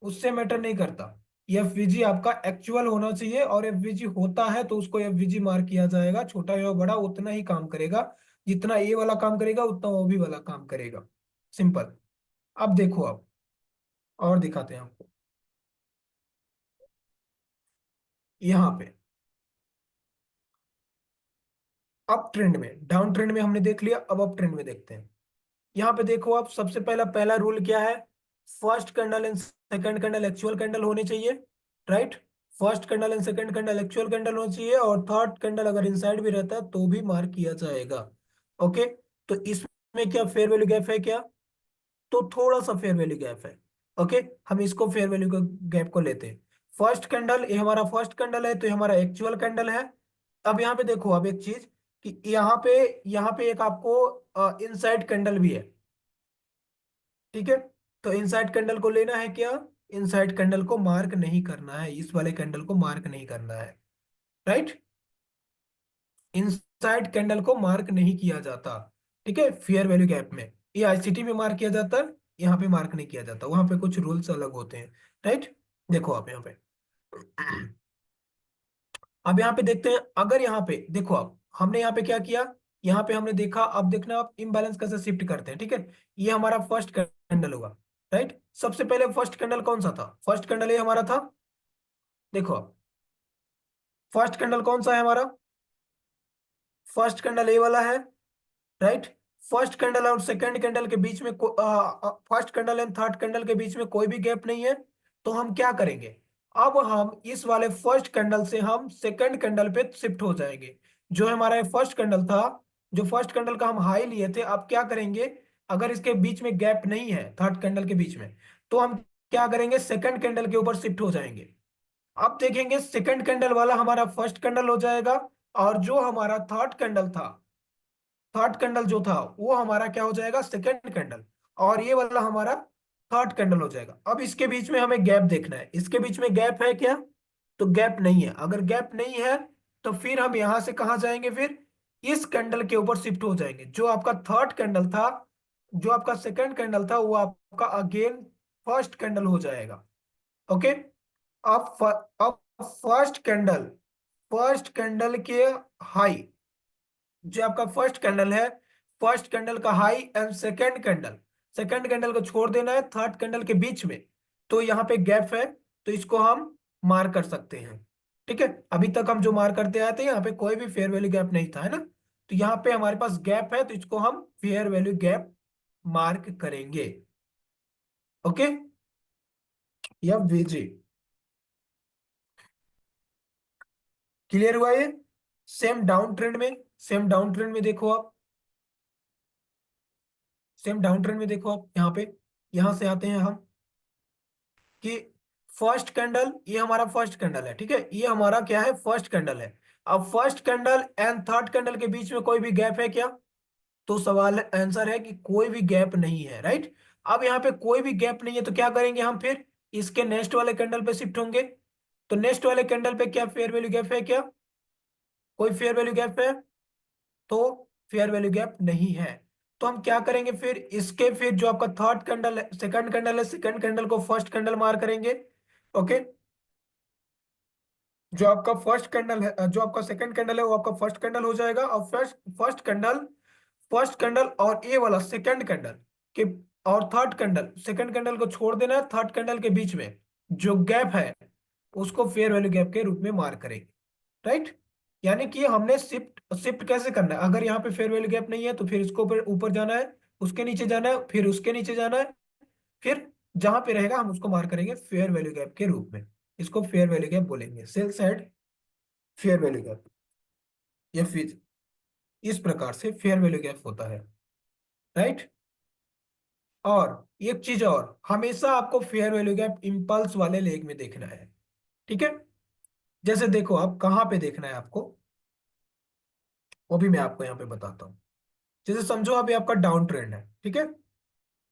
उससे मैटर नहीं करता। एफवीजी आपका एक्चुअल होना चाहिए, और एफवीजी होता है तो उसको एफवीजी मार्क किया जाएगा। छोटा या बड़ा उतना ही काम करेगा, जितना ए वाला काम करेगा उतना वो भी वाला काम करेगा, सिंपल। अब देखो आप, और दिखाते हैं आपको। यहाँ पे अप ट्रेंड में, डाउन ट्रेंड में हमने देख लिया, अब अप ट्रेंड में देखते हैं। यहाँ पे देखो आप, सबसे पहला पहला रूल क्या है, first candle and second candle actual candle होने चाहिए, right. First candle and second candle actual candle होना चाहिए, और थर्ड कैंडल अगर इनसाइड भी रहता है तो भी मार्क किया जाएगा। ओके, तो इसमें क्या फेयर वैल्यू गैप है क्या? तो थोड़ा सा फेयर वैल्यू गैप है। ओके, हम इसको फेयर वैल्यू गैप को लेते हैं। फर्स्ट कैंडल, ये हमारा फर्स्ट कैंडल है तो ये हमारा एक्चुअल कैंडल है। अब यहाँ पे देखो, अब एक चीज कि यहाँ पे एक आपको इनसाइड कैंडल भी है। ठीक है, तो इनसाइड कैंडल को लेना है क्या? इनसाइड कैंडल को मार्क नहीं करना है, इस वाले कैंडल को मार्क नहीं करना है। राइट, इनसाइड कैंडल को मार्क नहीं किया जाता। ठीक है, फेयर वैल्यू गैप में ये आईसीटी में मार्क किया जाता है, यहाँ पे मार्क नहीं किया जाता, वहां पे कुछ रूल्स अलग होते हैं। राइट, देखो आप यहाँ पे, अब यहाँ पे देखते हैं। अगर यहाँ पे देखो, आप हमने यहाँ पे क्या किया, यहाँ पे हमने देखा, अब देखना आप इम्बैलेंस कैसे शिफ्ट करते हैं। ठीक है, ये हमारा फर्स्ट कैंडल होगा। राइट, सबसे पहले फर्स्ट कैंडल कौन सा था? फर्स्ट कैंडल ये हमारा था। देखो, फर्स्ट कैंडल कौन सा है हमारा? फर्स्ट कैंडल ए वाला है। राइट, फर्स्ट कैंडल और सेकंड कैंडल के बीच में first candle and third candle के बीच में कोई भी गैप नहीं है। तो हम क्या करेंगे, अब हम इस वाले फर्स्ट कैंडल से हम सेकंड कैंडल पे शिफ्ट हो जाएंगे। जो हमारा फर्स्ट कैंडल था, जो फर्स्ट कैंडल का हम हाई लिए थे, अब क्या करेंगे, अगर इसके बीच में गैप नहीं है थर्ड कैंडल के बीच में, तो हम क्या करेंगे, सेकंड कैंडल के ऊपर शिफ्ट हो जाएंगे। अब देखेंगे सेकंड कैंडल वाला हमारा फर्स्ट कैंडल हो जाएगा, और जो हमारा थर्ड कैंडल था, थर्ड कैंडल जो था वो हमारा क्या हो जाएगा, सेकंड कैंडल। और ये वाला हमारा थर्ड कैंडल हो जाएगा। अब इसके बीच में हमें गैप देखना है, इसके बीच में गैप है क्या? तो गैप नहीं है। अगर गैप नहीं है तो फिर हम यहां से कहां जाएंगे, फिर इस कैंडल के ऊपर शिफ्ट हो जाएंगे। जो आपका थर्ड कैंडल था, जो आपका सेकंड कैंडल था, वो आपका अगेन फर्स्ट कैंडल हो जाएगा। ओके, अब फर्स्ट कैंडल के हाई, जो आपका फर्स्ट कैंडल है, फर्स्ट कैंडल का हाई एंड सेकंड कैंडल को छोड़ देना है थर्ड कैंडल के बीच में। तो यहाँ पे गैप है, तो इसको हम मार्क कर सकते हैं। ठीक है, अभी तक हम जो मार्क करते आए थे, यहाँ पे कोई भी फेयर वैल्यू गैप नहीं था, है ना? तो यहाँ पे हमारे पास गैप है, तो इसको हम फेयर वैल्यू गैप मार्क करेंगे। ओके, या वीजी, क्लियर हुआ ये? सेम डाउन ट्रेंड में देखो आप, सेम डाउन ट्रेंड में देखो आप, यहाँ पे, यहां से आते हैं हम कि फर्स्ट कैंडल, ये हमारा फर्स्ट कैंडल है। ठीक है, ये हमारा क्या है, फर्स्ट कैंडल है। अब first candle and third candle के बीच में कोई भी गैप है क्या? तो सवाल आंसर है कि कोई भी गैप नहीं है। राइट, अब यहाँ पे कोई भी गैप नहीं है, तो क्या करेंगे हम, फिर इसके नेक्स्ट वाले कैंडल पे शिफ्ट होंगे। तो नेक्स्ट वाले कैंडल पे क्या फेयर वैल्यू गैप है क्या? कोई फेयर वैल्यू गैप है? तो फेयर वैल्यू गैप नहीं है। तो हम क्या करेंगे, फिर इसके, फिर जो आपका थर्ड कैंडल है, सेकंड कैंडल है, सेकंड कैंडल को फर्स्ट कैंडल मार करेंगे। ओके, जो आपका फर्स्ट कैंडल है, जो आपका सेकंड कैंडल है, वो आपका फर्स्ट कैंडल हो जाएगा। और फर्स्ट कैंडल और ए वाला सेकंड कैंडल के, और थर्ड कैंडल, सेकंड कैंडल को छोड़ देना है, थर्ड कैंडल के बीच में जो गैप है उसको फेयर वैल्यू गैप के रूप में मार्क करेंगे। राइट, यानी कि हमने शिफ्ट शिफ्ट कैसे करना है, अगर यहाँ पे फेयर वैल्यू गैप नहीं है तो फिर इसको ऊपर ऊपर जाना है, उसके नीचे जाना है, फिर उसके नीचे जाना है, फिर जहां पे रहेगा हम उसको मार्क करेंगे फेयर वैल्यू गैप के रूप में। इसको फेयर वैल्यू गैप बोलेंगे, sell side fair value gap, या फिर इस प्रकार से फेयर वैल्यू गैप होता है। राइट, और एक चीज और, हमेशा आपको फेयर वैल्यू गैप इंपल्स वाले लेग में देखना है। ठीक है, जैसे देखो आप कहाँ पे देखना है आपको, वो भी मैं आपको यहाँ पे बताता हूँ। जैसे समझो अभी आपका डाउन ट्रेंड है। ठीक है,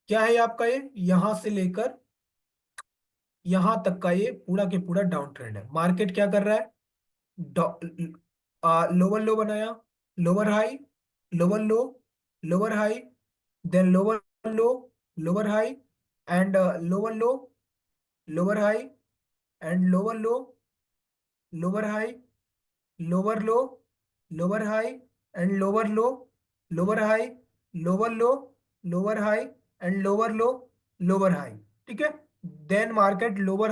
क्या है आपका, ये यहां से लेकर यहां तक का ये पूरा के पूरा डाउन ट्रेंड है। मार्केट क्या कर रहा है, लोअर लो बनाया, lower high, lower low, lower high, then lower low, lower high, and lower low, lower high, and lower low, lower high, lower low, lower high, and lower low, lower high, lower low, lower high, and lower low, lower high. ठीक है, then market lower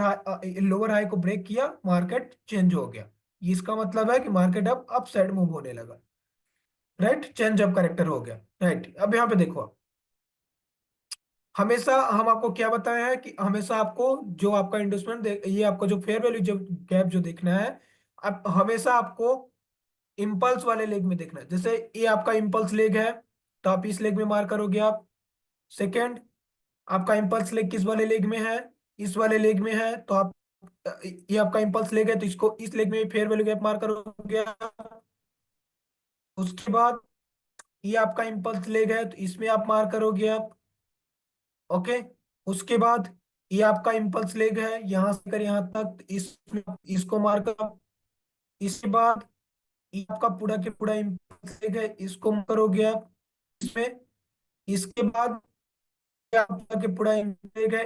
high को break किया, market change हो गया। इसका मतलब है कि मार्केट अब अप साइड मूव होने लगा। राइट, चेंज ऑफ करेक्टर हो गया। राइट, अब यहाँ पे देखो, हमेशा हम आपको क्या बताया है कि हमेशा आपको जो आपका इंडस्टमेंट ये आपका जो फेयर वैल्यू जो गैप जो देखना है, अब हमेशा आपको इम्पल्स वाले लेग में देखना है। जैसे ये आपका इम्पल्स लेग है, तो आप इस लेग में मार करोगे आप। सेकंड, आपका इम्पल्स लेग किस वाले लेग में है? इस वाले लेग में है, तो आप ये आपका इम्पल्स लेग है, तो इसको इस लेग में फेयर वैल्यू गैप मार करोगे आप। उसके बाद ये आपका इम्पल्स लेग है, तो इसमें आप मार करोगे आप। ओके। उसके बाद ये आपका इम्पल्स लेग है, यहां से कर यहां तक, तो इसको मार कर। इसके बाद ये आपका पूरा के पूरा इम्पल्स लेग है, इसको मार करोगे आप इसमें। इसके बाद ये आपका के पूरा इम्पल्स लेग है,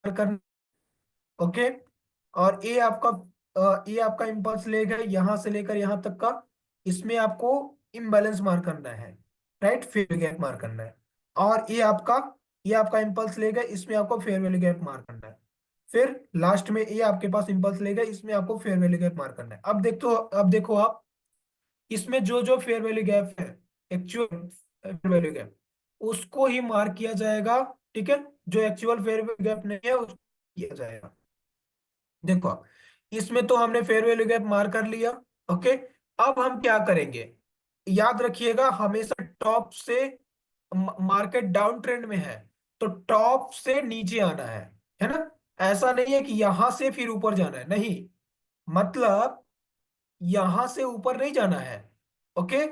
कर। ओके। और ये आपका इम्पल्स लेग है, यहां से लेकर यहां तक का। इसमें आपको इम्बैलेंस मार करना है, राइट, फेयर गैप मार करना है। और ये आपका इम्पल्स लेग है, इसमें आपको फेयर वैल्यू गैप मार करना है। फिर लास्ट में ये आपके पास इम्पल्स लेग है, इसमें आपको फेयर वैल्यू गैप मार करना है। अब देखो आप, इसमें जो जो फेयर वैल्यू गैप है, एक्चुअल फेयर वैल्यू गैप, उसको ही मार्क किया जाएगा। ठीक है। जो एक्चुअल फेयर वैल्यू गैप नहीं है उसको किया जाएगा। देखो, इसमें तो हमने फेयर वैल्यू गैप मार कर लिया। ओके। अब हम क्या करेंगे? याद रखिएगा, हमेशा टॉप से, मार्केट डाउन ट्रेंड में है, तो टॉप से नीचे आना है ना? ऐसा नहीं है कि यहां से फिर ऊपर जाना है, नहीं। मतलब यहां से ऊपर नहीं जाना है। ओके।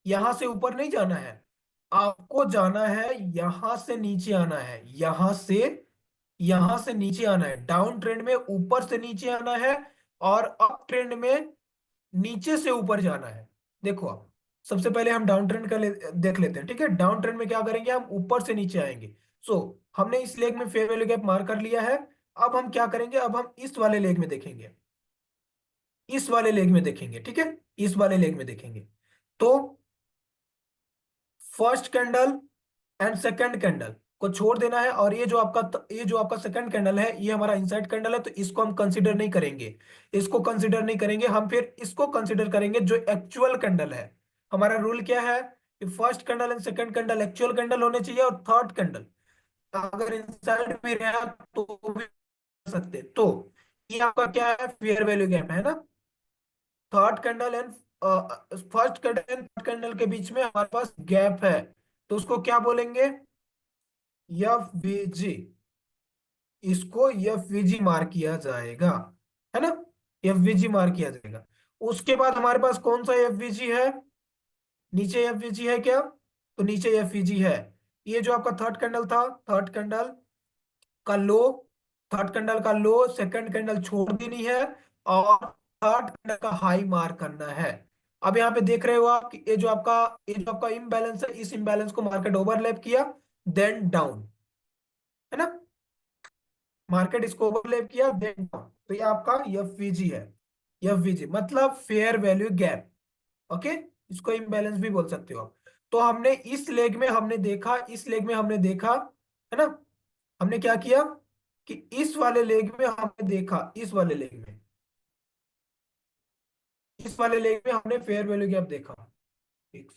यहां से ऊपर नहीं जाना है, आपको जाना है यहां से नीचे आना है, यहां से नीचे आना है। डाउन ट्रेंड में ऊपर से नीचे आना है, और अप ट्रेंड में नीचे से ऊपर जाना है। देखो आप, सबसे पहले हम डाउन ट्रेंड का देख लेते हैं। ठीक है, डाउन ट्रेंड में क्या करेंगे, हम ऊपर से नीचे आएंगे। सो हमने इस लेग में फेयर वैल्यू गैप मार कर लिया है। अब हम क्या करेंगे, अब हम इस वाले लेग में देखेंगे, इस वाले लेग में देखेंगे। ठीक है, इस वाले लेग में देखेंगे। तो first candle and second candle को छोड़ देना है, और ये जो आपका सेकंड कैंडल है, ये हमारा इनसाइड कैंडल है, तो इसको हम कंसीडर नहीं करेंगे। इसको कंसीडर नहीं करेंगे हम, फिर इसको कंसीडर करेंगे जो एक्चुअल कैंडल है। हमारा रूल क्या है कि first candle and second candle actual candle होने चाहिए, और थर्ड कैंडल अगर इनसाइड भी रहा तो भी कर सकते। तो ये आपका क्या है, फेयर वैल्यू गैप है ना। Third candle and first candle and third candle के बीच में हमारे पास गैप है, तो उसको क्या बोलेंगे, एफ वी जी। इसको एफ वी जी मार्क किया जाएगा, है ना? एफ वी जी मार्क किया जाएगा। उसके बाद हमारे पास कौन सा एफ वी जी है? नीचे एफ वी जी है क्या? तो नीचे एफ वी जी है। ये जो आपका थर्ड कैंडल था, थर्ड कैंडल का लो, थर्ड कैंडल का लो, सेकंड कैंडल छोड़ देनी है, और थर्ड कैंडल का हाई मार्क करना है। अब यहाँ पे देख रहे हो आप कि ये जो आपका इम्बैलेंस है, इस इम्बैलेंस को मार्केट ओवरलैप किया, देन डाउन, है ना? मार्केट इसको ओवरलैप किया, देन डाउन, तो ये आपका एफवीजी है। एफवीजी मतलब फेयर वैल्यू गैप। ओके। इसको इम्बैलेंस भी बोल सकते हो आप। तो हमने इस लेग में हमने देखा, इस लेग में हमने देखा, है ना? हमने क्या किया कि इस वाले लेग में हमने देखा, इस वाले लेग में हमने फेयर वैल्यू गैप देखा। एक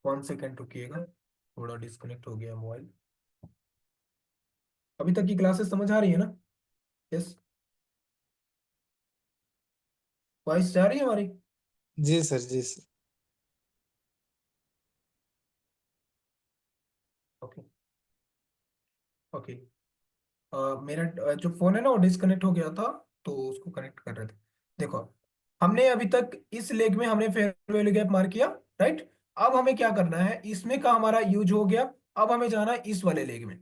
1 सेकेंड रुकिएगा, थोड़ा डिस्कनेक्ट हो गया मोबाइल। अभी तक की क्लासेस समझ आ रही है ना? यस। वॉइस जा रही है हमारी? जी सर, जी सर। ओके। ओके। मेरा जो फोन है ना वो डिस्कनेक्ट हो गया था, तो उसको कनेक्ट कर रहे थे। देखो, हमने अभी तक इस लेग में हमने फेयर वैल्यू गैप मार किया, राइट। अब हमें क्या करना है, इसमें का हमारा यूज हो गया। अब हमें जाना है इस वाले लेग में,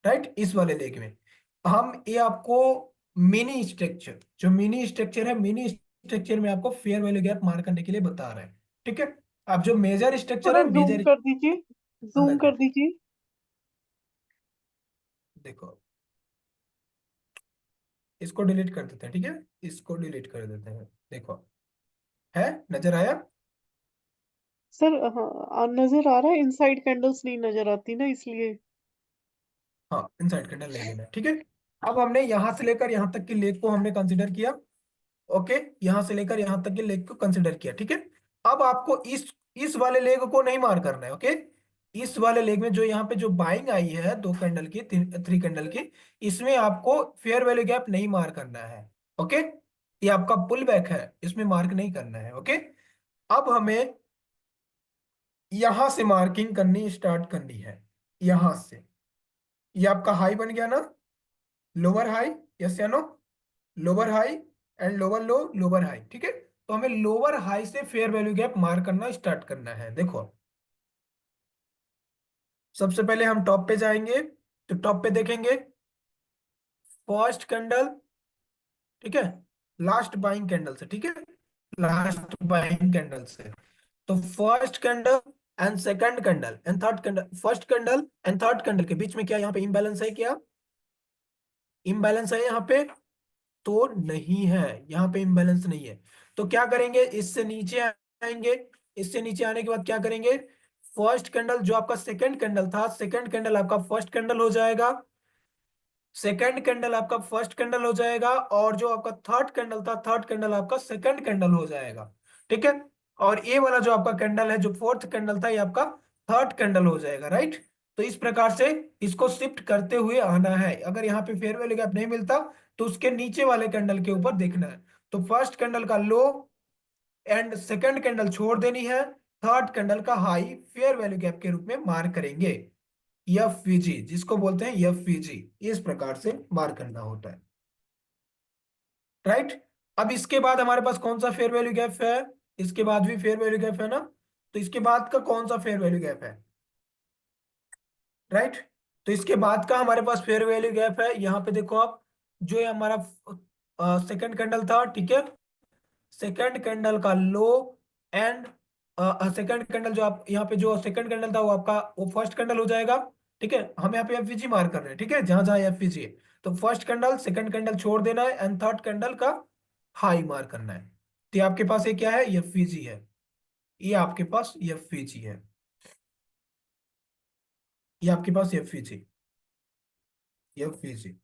राइट, इस वाले लेग में। हम ये आपको मिनी स्ट्रक्चर में आपको फेयर वैल्यू गैप मार करने के लिए बता रहे हैं। ठीक है। अब जो मेजर स्ट्रक्चर थोड़ा है, जूम मेजर कर दीजिए, जूम अलग कर है। दीजिए। देखो, इसको डिलीट कर देते हैं, ठीक है, इसको डिलीट कर देते हैं। देखो, है, नजर आया? सर हाँ नजर आ रहा है, इनसाइड कैंडल्स नहीं नजर आती ना इसलिए। हाँ, इनसाइड कैंडल नहीं लेना है, ठीक है। अब हमने यहां से लेकर यहां तक की लेग को हमने कंसीडर किया। ओके। यहां से लेकर यहां तक के लेग को कंसीडर किया, ठीक है। अब आपको इस वाले लेग को नहीं मार करना है, ओके। इस वाले लेग में जो यहाँ पे जो बाइंग आई है दो कैंडल की, थ्री कैंडल की, इसमें आपको फेयर वैल्यू गैप नहीं मार करना है, ओके। ये आपका पुल बैक है, इसमें मार्क नहीं करना है, ओके। अब हमें यहां से मार्किंग करनी स्टार्ट करनी है, यहां से। ये आपका हाई बन गया ना, लोअर हाई, यस या no, lower high and lower low, lower high, ठीक है। तो हमें लोअर हाई से फेयर वैल्यू गैप मार्क करना स्टार्ट करना है। देखो, सबसे पहले हम टॉप पे जाएंगे, तो टॉप पे देखेंगे फर्स्ट कैंडल, ठीक है, लास्ट बाइंग कैंडल से, ठीक है, लास्ट बाइंग कैंडल से। तो first candle and second candle and third candle, first candle and third candle के बीच में क्या यहाँ पे इम्बैलेंस है? क्या इम्बैलेंस है यहाँ पे? तो नहीं है, यहाँ पे इम्बैलेंस नहीं है। तो क्या करेंगे, इससे नीचे आएंगे, इससे नीचे आने के बाद क्या करेंगे, फर्स्ट कैंडल जो आपका सेकंड कैंडल था, सेकंड कैंडल आपका फर्स्ट कैंडल हो जाएगा, सेकंड कैंडल आपका फर्स्ट कैंडल हो जाएगा, और जो आपका थर्ड कैंडल था, थर्ड कैंडल आपका सेकंड कैंडल हो जाएगा, ठीक है। और ये वाला जो आपका कैंडल है, जो फोर्थ कैंडल था, ये आपका थर्ड कैंडल हो जाएगा, राइट। तो इस प्रकार से इसको शिफ्ट करते हुए आना है। अगर यहाँ पे फेयर वैल्यू गैप नहीं मिलता तो उसके नीचे वाले कैंडल के ऊपर देखना है। तो फर्स्ट कैंडल का लो एंड सेकंड कैंडल छोड़ देनी है, थर्ड कैंडल का हाई फेयर वैल्यू गैप के रूप में मार्क करेंगे, एफ जिसको बोलते हैं एफ, इस प्रकार से मार्क करना होता है, राइट। अब इसके बाद हमारे पास कौन सा फेयर वैल्यू गैप है? इसके बाद भी फेयर वैल्यू गैप है ना, तो इसके बाद का कौन सा फेयर वैल्यू गैप है, राइट। तो इसके बाद का हमारे पास फेयर वैल्यू गैप है, यहाँ पे देखो आप, जो ये हमारा सेकंड कैंडल था, ठीक है, सेकंड कैंडल का लो एंड सेकंड कैंडल जो आप यहाँ पे जो सेकंड कैंडल था वो आपका वो फर्स्ट कैंडल हो जाएगा, ठीक है। हम यहाँ पे एफवीजी मार्क कर रहे हैं, ठीक है, जहां जहां एफवीजी है। तो फर्स्ट कैंडल सेकंड कैंडल छोड़ देना है एंड थर्ड कैंडल का हाई मार्क करना है। तो ये आपके पास ये क्या है, एफवीजी है, ये आपके पास एफवीजी है, ये आपके पास एफवीजी, एफवीजी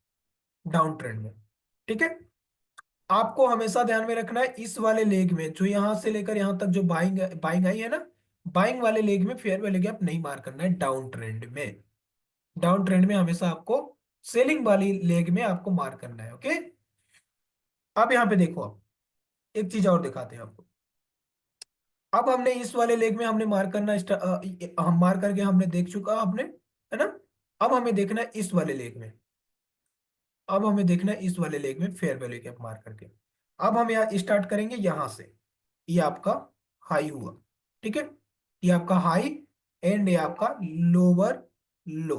डाउन ट्रेंड में, ठीक है। आपको हमेशा ध्यान में रखना है, इस वाले लेग में जो यहां से लेकर यहां तक जो बाइंग बाइंग आई है ना, बाइंग वाले लेग में फेयर वैल्यू गैप नहीं मार करना है डाउन ट्रेंड में। डाउन ट्रेंड में हमेशा आपको सेलिंग वाली लेग में आपको मार करना है, ओके। अब यहाँ पे देखो, आप एक चीज और दिखाते हैं आपको। अब हमने इस वाले लेग में हमने मार करना हम मार करके हमने देख चुका हमने, है ना। अब हमें देखना है इस वाले लेग में, अब हमें देखना है इस वाले लेग में फेयर वैल्यू गैप मार करके। अब हम यहाँ स्टार्ट करेंगे यहां से, ये आपका हाई हुआ, ठीक है, ये आपका हाई एंड ये आपका लोअर लो,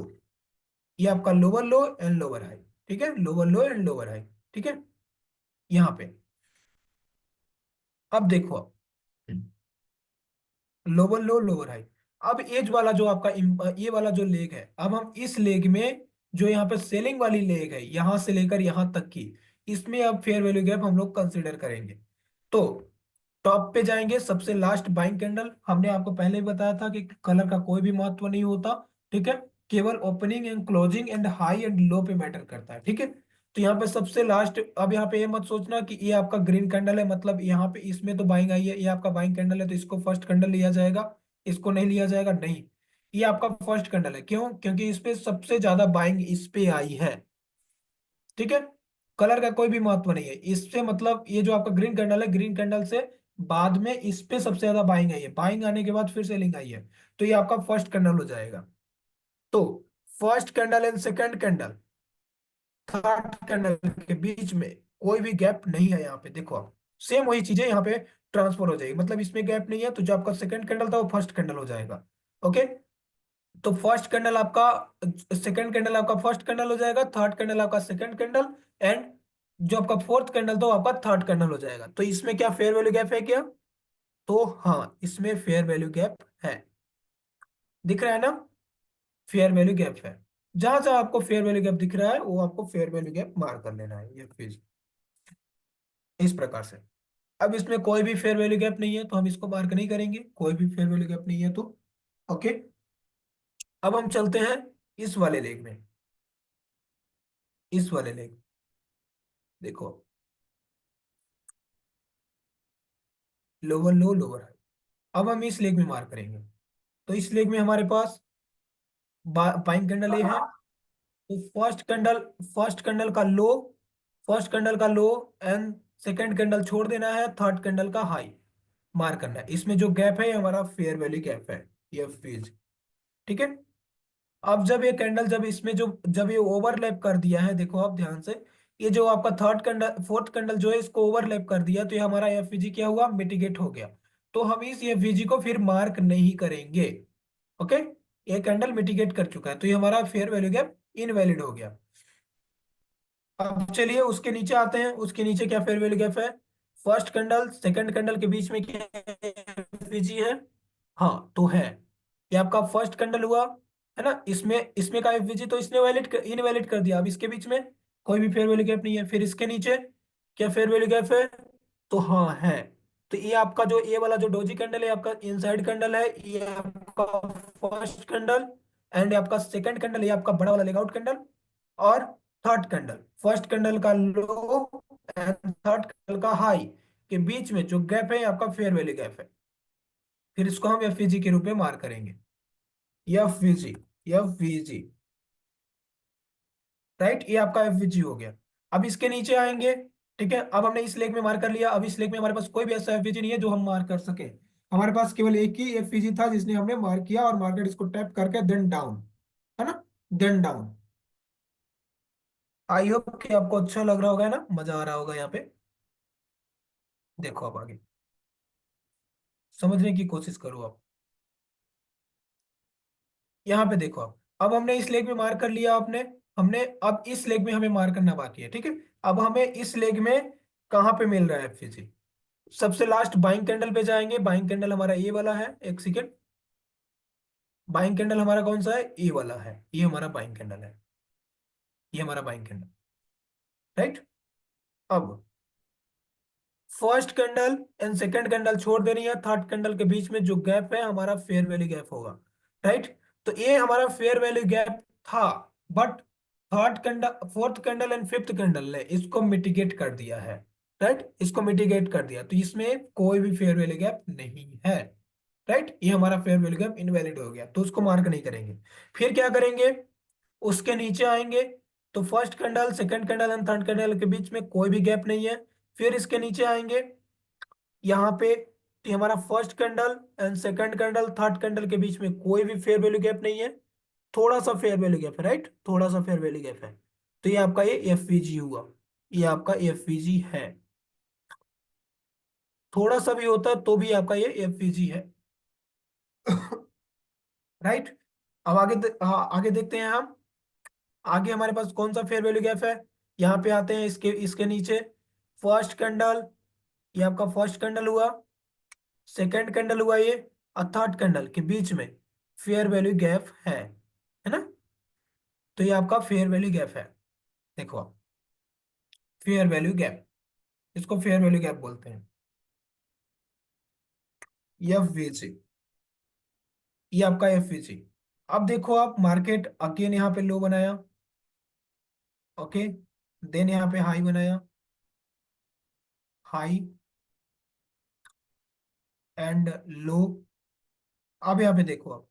ये आपका lower low and lower high, ठीक है, lower low and lower high, ठीक है, यहाँ पे। अब देखो, लोअर लो लोअर हाई। अब एज वाला जो आपका ये वाला जो लेग है, अब हम इस लेग में जो यहाँ पे सेलिंग वाली लेग है, यहां से लेकर यहां तक की, इसमें अब फेयर वैल्यू गैप हम लोग कंसिडर करेंगे। तो टॉप पे जाएंगे, सबसे लास्ट बाइंग कैंडल, हमने आपको पहले ही बताया था कि कलर का कोई भी महत्व नहीं होता, ठीक है, केवल opening and closing and high and low पे मैटर करता है, ठीक है। तो यहाँ पे सबसे लास्ट, अब यहाँ पे ये मत सोचना कि ये आपका ग्रीन कैंडल है, मतलब यहाँ पे इसमें तो बाइंग आई है, ये आपका बाइंग कैंडल है तो इसको फर्स्ट कैंडल लिया जाएगा, इसको नहीं लिया जाएगा, नहीं। ये आपका फर्स्ट कैंडल है, क्यों? क्योंकि इस पे सबसे ज्यादा बाइंग इस पे आई है, ठीक है। कलर का कोई भी महत्व नहीं है इससे, मतलब ये जो आपका ग्रीन कैंडल है, ग्रीन कैंडल से बाद में इस पे सबसे ज्यादा बाइंग आई है, बाइंग आने के बाद फिर सेलिंग आई है, तो ये आपका फर्स्ट कैंडल हो जाएगा। तो first candle and second candle, third candle के बीच में कोई भी गैप नहीं है, यहाँ पे देखो आप, सेम वही चीजें यहाँ पे ट्रांसफर हो जाएगी, मतलब इसमें गैप नहीं है, तो जो आपका सेकंड कैंडल था वो फर्स्ट कैंडल हो जाएगा, ओके। तो फर्स्ट कैंडल आपका, सेकंड कैंडल आपका फर्स्ट कैंडल हो जाएगा, थर्ड कैंडल आपका सेकंड कैंडल एंड जो आपका फोर्थ कैंडल था वो आपका थर्ड कैंडल हो जाएगा। तो इसमें क्या फेयर वैल्यू गैप है क्या? तो हाँ, इसमें फेयर वैल्यू गैप है, दिख रहा है ना, फेयर वैल्यू गैप है। जहां जहां आपको फेयर वैल्यू गैप दिख रहा है वो आपको फेयर वैल्यू गैप मार कर लेना है, ये फीस, इस प्रकार से। अब इसमें कोई भी फेयर वैल्यू गैप नहीं है तो हम इसको मार्क नहीं करेंगे, कोई भी फेयर वैल्यू गैप नहीं है तो, ओके। अब हम चलते हैं इस वाले लेग में, इस वाले लेग, देखो, लोअर लो लोअर हाई, अब हम इस लेग में मार करेंगे। तो इस लेग में हमारे पास बाइंग कैंडल ये है। तो फर्स्ट कैंडल का लो एंड सेकंड कैंडल छोड़ देना है, थर्ड कैंडल का हाई मार करना है। इसमें जो गैप है ये हमारा फेयर वैल्यू गैप है, ये फीज। ठीक है। अब जब ये कैंडल जब इसमें जो जब ये ओवरलैप कर दिया है, देखो आप ध्यान से, ये जो आपका थर्ड कैंडल फोर्थ कैंडल जो है इसको ओवरलैप कर दिया, तो ये हमारा एफवीजी क्या हुआ, मिटिगेट हो गया। तो हम इस एफवीजी को फिर मार्क नहीं करेंगे। ओके। ये कैंडल मिटिगेट कर चुका है, तो ये हमारा फेयर वैल्यू गैप इनवैलिड हो गया। अब चलिए उसके नीचे आते हैं, उसके नीचे क्या फेयर वैल्यू गैप है। फर्स्ट कैंडल सेकंड कैंडल के बीच में क्या एफवीजी है। हाँ तो है, ये आपका फर्स्ट कैंडल हुआ है ना, इसमें इसमें का एफवीजी तो इसने इनवैलिड कर दिया। अब इसके बीच में कोई भी फेयर वैल्यू गैप नहीं है। फिर इसके नीचे क्या फेयर वैल्यू गैप है, तो हाँ है। तो ये आपका जो ये वाला जो डोजी कैंडल है आपका इनसाइड कैंडल है, ये आपका फर्स्ट कैंडल, एंड आपका सेकंड कैंडल ये आपका बड़ा वाला लेगआउट कैंडल, और थर्ड कैंडल फर्स्ट कैंडल का लो एंड थर्ड कैंडल का हाई के बीच में जो गैप है ये आपका फेयर वैल्यू गैप है। फिर इसको हम एफवीजी के रूप में मार करेंगे, एफवीजी, एफवीजी। राइट, ये आपका एफवीजी हो गया। अब इसके नीचे आएंगे। ठीक है, अब हमने इस लेग में मार कर लिया। अब इस लेग में हमारे पास कोई भी ऐसा एफवीजी नहीं है जो हम मार कर सके। हमारे पास केवल एक ही एफवीजी था जिसने हमने मार किया, और मार्केट इसको टैप करके देन डाउन, है ना, देन डाउन। आई होप कि आपको अच्छा लग रहा होगा, है ना, मजा आ रहा होगा यहाँ पे। देखो अब आगे समझने की कोशिश करो आप। यहाँ पे देखो अब हमने इस लेग में मार कर लिया आपने, हमने अब इस लेग में हमें मार करना बाकी है। ठीक है। अब हमें इस लेग में कहाँ पे मिल रहा है एफवीजी, सबसे लास्ट बाइंग कैंडल पे जाएंगे। बाइंग कैंडल हमारा ये वाला है, एक सेकेंड। बाइंग कैंडल हमारा कौन सा है, ये वाला है, ये हमारा बाइंग कैंडल है, ये हमारा बाइंग कैंडल। राइट। अब first candle and second candle छोड़ देनी है, थर्ड कैंडल के बीच में जो गैप है हमारा फेयर वैल्यू गैप होगा। राइट। तो ये हमारा फेयर वैल्यू गैप था, but third candle fourth candle and fifth candle ने इसको मिटिगेट कर दिया है। राइट, इसको मिटिगेट कर दिया, तो इसमें कोई भी फेयर वैल्यू गैप नहीं है। राइट, ये हमारा फेयर वैल्यू गैप इनवैलिड हो गया, तो उसको मार्क नहीं करेंगे। फिर क्या करेंगे, उसके नीचे आएंगे। तो first candle second candle and third candle के बीच में कोई भी गैप नहीं है। फिर इसके नीचे आएंगे यहाँ पे, तो ये हमारा first candle and second candle third candle के बीच में कोई भी फेयर वैल्यू गैप नहीं है। थोड़ा सा फेयर वैल्यू गैप है, राइट, थोड़ा सा फेयर वैल्यू गैप है। तो ये आपका ये एफवीजी हुआ, ये आपका एफवीजी है। थोड़ा सा भी होता है तो भी आपका ये एफवीजी है। राइट। अब आगे देखते हैं हम। आगे हमारे पास कौन सा फेयर वैल्यू गैप है, यहाँ पे आते हैं इसके इसके नीचे। फर्स्ट कैंडल, ये आपका फर्स्ट कैंडल हुआ, सेकेंड कैंडल हुआ ये, और थर्ड कैंडल के बीच में फेयर वैल्यू गैप है ना। तो ये आपका फेयर वैल्यू गैप है। देखो आप, फेयर वैल्यू गैप, इसको फेयर वैल्यू गैप बोलते हैं, एफवीजी, ये आपका एफवीजी। अब देखो आप, मार्केट अगेन यहाँ पे लो बनाया। ओके, देन यहाँ पे हाई बनाया, हाई एंड लो। अब यहाँ पे देखो आप,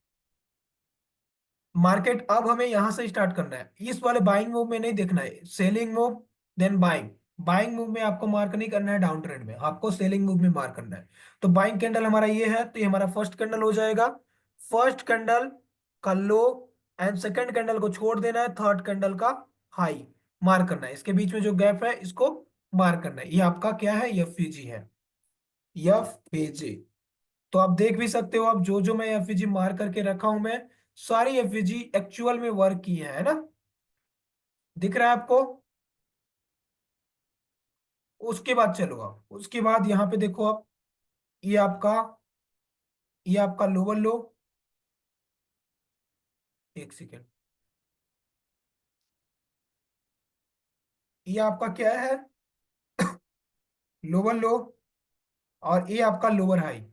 मार्केट अब हमें यहां से स्टार्ट करना है, इस वाले बाइंग मूव में नहीं देखना है, selling move then buying. Buying move में आपको मार्क नहीं करना है, डाउन ट्रेंड में आपको सेलिंग मूव में मार्क करना है। तो बाइंग कैंडल हमारा ये है, तो ये हमारा फर्स्ट कैंडल हो जाएगा। फर्स्ट कैंडल का लो एंड सेकंड कैंडल को छोड़ देना है, थर्ड कैंडल का हाई मार्क करना है, इसके बीच में जो गैप है इसको मार्क करना है। ये आपका क्या है, एफवीजी है, एफवीजी। तो आप देख भी सकते हो, आप जो जो मैं एफवीजी मार करके रखा हूं मैं, सारी एफवीजी एक्चुअल में वर्क की है ना, दिख रहा है आपको। उसके बाद चलो आप, उसके बाद यहाँ पे देखो आप, ये आपका ये आपका लोअर लो, एक सेकेंड, ये आपका क्या है, लोअर लो, और ये आपका लोअर हाई।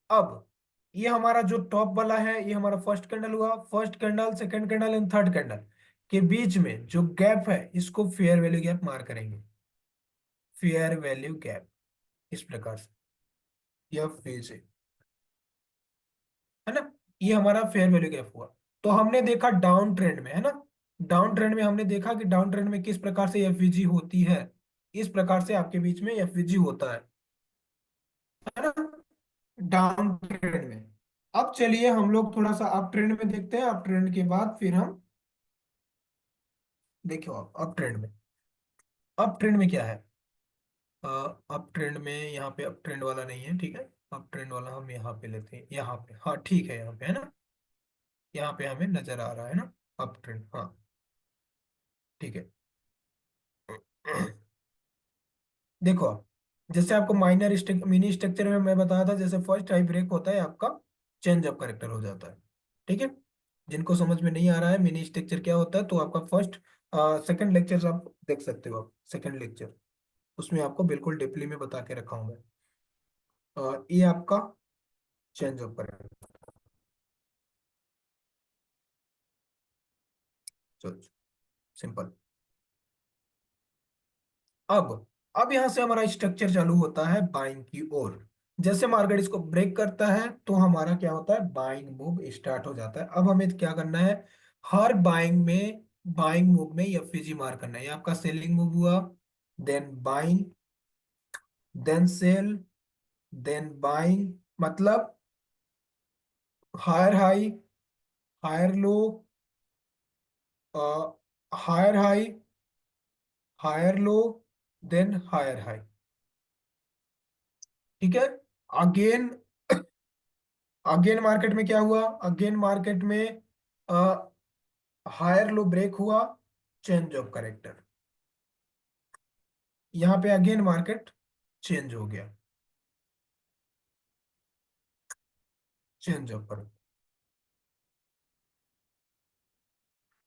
अब ये हमारा जो टॉप वाला है ये हमारा फर्स्ट कैंडल हुआ, first candle second candle and third candle के बीच में जो गैप है इसको फेयर वैल्यू गैप मार करेंगे, फेयर वैल्यू गैप, इस प्रकार से। FVG, है ना। ये हमारा फेयर वैल्यू गैप हुआ। तो हमने देखा डाउन ट्रेंड में, है ना, डाउन ट्रेंड में हमने देखा कि डाउन ट्रेंड में किस प्रकार से FVG होती है। इस प्रकार से आपके बीच में FVG होता है ना, डाउन ट्रेंड में। अब चलिए हम लोग थोड़ा सा अप ट्रेंड में देखते हैं। अप ट्रेंड के बाद फिर हम देखियो अप ट्रेंड में, अप ट्रेंड में क्या है। अप ट्रेंड में यहाँ पे अप ट्रेंड वाला नहीं है, ठीक है। अप ट्रेंड वाला हम यहाँ पे लेते हैं, यहाँ पे, हाँ ठीक है, यहाँ पे है ना, यहाँ पे हमें नजर आ रहा है ना अप ट्रेंड, हाँ ठीक है। देखो, जैसे आपको माइनर मिनी स्ट्रक्चर में मैं बताया था, जैसे फर्स्ट टाइप ब्रेक होता है आपका चेंज ऑफ करेक्टर हो जाता है, ठीक है। जिनको समझ में नहीं आ रहा है मिनी स्ट्रक्चर क्या होता है, तो आपका फर्स्ट सेकंड लेक्चर आप देख सकते हो, आप सेकंड लेक्चर, उसमें आपको बिल्कुल डिपली में बता के रखा हूं मैं। ये आपका चेंज ऑफ करेक्टर, चलो सिंपल। अब यहां से हमारा स्ट्रक्चर चालू होता है बाइंग की ओर। जैसे मार्केट इसको ब्रेक करता है तो हमारा क्या होता है, बाइंग मूव स्टार्ट हो जाता है। अब हमें क्या करना है, हर बाइंग मूव में FVG मार करना है। ये आपका सेलिंग मूव हुआ, then buying, then sell, then buying, मतलब higher high, higher low, higher high, higher low, then higher high, ठीक है। अगेन, अगेन मार्केट में क्या हुआ, अगेन मार्केट में हायर लो ब्रेक हुआ, चेंज ऑफ करेक्टर, यहाँ पे अगेन मार्केट चेंज हो गया, चेंज ऑफ करेक्टर।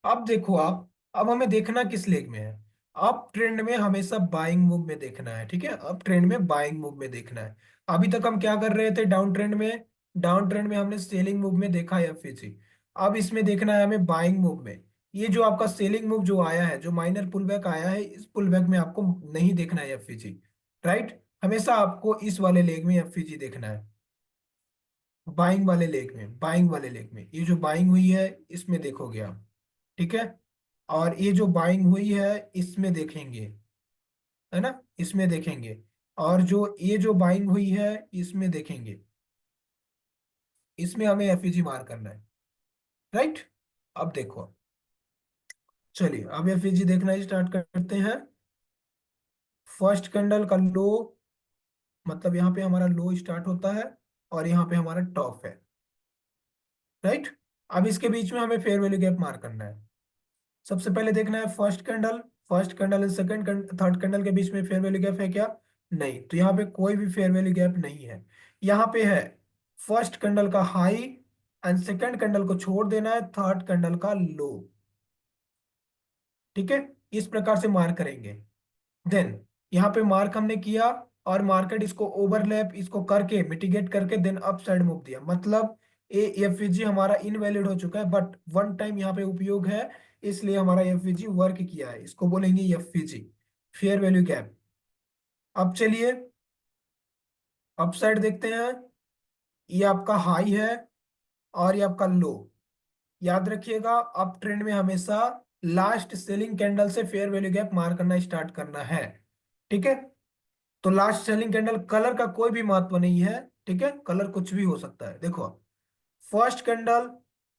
अब देखो आप, अब हमें देखना किस लेग में है, अप ट्रेंड में हमेशा बाइंग मूव में देखना है, ठीक है। अप ट्रेंड में बाइंग मूव में देखना है। अभी तक हम क्या कर रहे थे डाउन ट्रेंड में, डाउन ट्रेंड में हमने सेलिंग मूव में देखा है FVG। अब इसमें देखना है हमें बाइंग मूव में। ये जो आपका सेलिंग मूव जो आया है, जो माइनर पुल बैक आया है, इस पुल बैक में आपको नहीं देखना है FVG, राइट। हमेशा आपको इस वाले लेग में FVG देखना है, बाइंग वाले लेग में, बाइंग वाले लेग में। ये जो बाइंग हुई है इसमें देखोगे आप, ठीक है। और ये जो बाइंग हुई है इसमें देखेंगे, है ना, इसमें देखेंगे। और जो ये जो बाइंग हुई है इसमें देखेंगे, इसमें हमें FVG मार करना है, राइट। अब देखो, चलिए अब FVG देखना स्टार्ट करते हैं। फर्स्ट कैंडल का लो, मतलब यहाँ पे हमारा लो स्टार्ट होता है और यहाँ पे हमारा टॉप है, राइट। अब इसके बीच में हमें फेयर वैल्यू गैप मार करना है। सबसे पहले देखना है first candle, first candle and second, third candle के बीच में फेयर वैल्यू गैप है क्या, नहीं। तो यहाँ पे कोई भी फेयर वैल्यू गैप नहीं है। यहाँ पे है फर्स्ट कैंडल का हाई एंड सेकंड कैंडल को छोड़ देना है, थर्ड कैंडल का लो, ठीक है। इस प्रकार से मार्क करेंगे। देन यहाँ पे मार्क हमने किया और मार्केट इसको ओवरलैप इसको करके मिटिगेट करके देन अप साइड मूव दिया, मतलब ए FVG हमारा इनवैलिड हो चुका है, बट वन टाइम यहाँ पे उपयोग है, इसलिए हमारा FVG वर्क किया है। इसको बोलेंगे FVG, फेयर वैल्यू गैप। अब चलिए अप साइड देखते हैं। ये आपका हाई है और ये आपका लो। याद रखिएगा अप ट्रेंड में हमेशा लास्ट सेलिंग कैंडल से फेयर वैल्यू गैप मार करना स्टार्ट करना है, ठीक है। तो लास्ट सेलिंग कैंडल कलर का कोई भी महत्व नहीं है, ठीक है, कलर कुछ भी हो सकता है। देखो first candle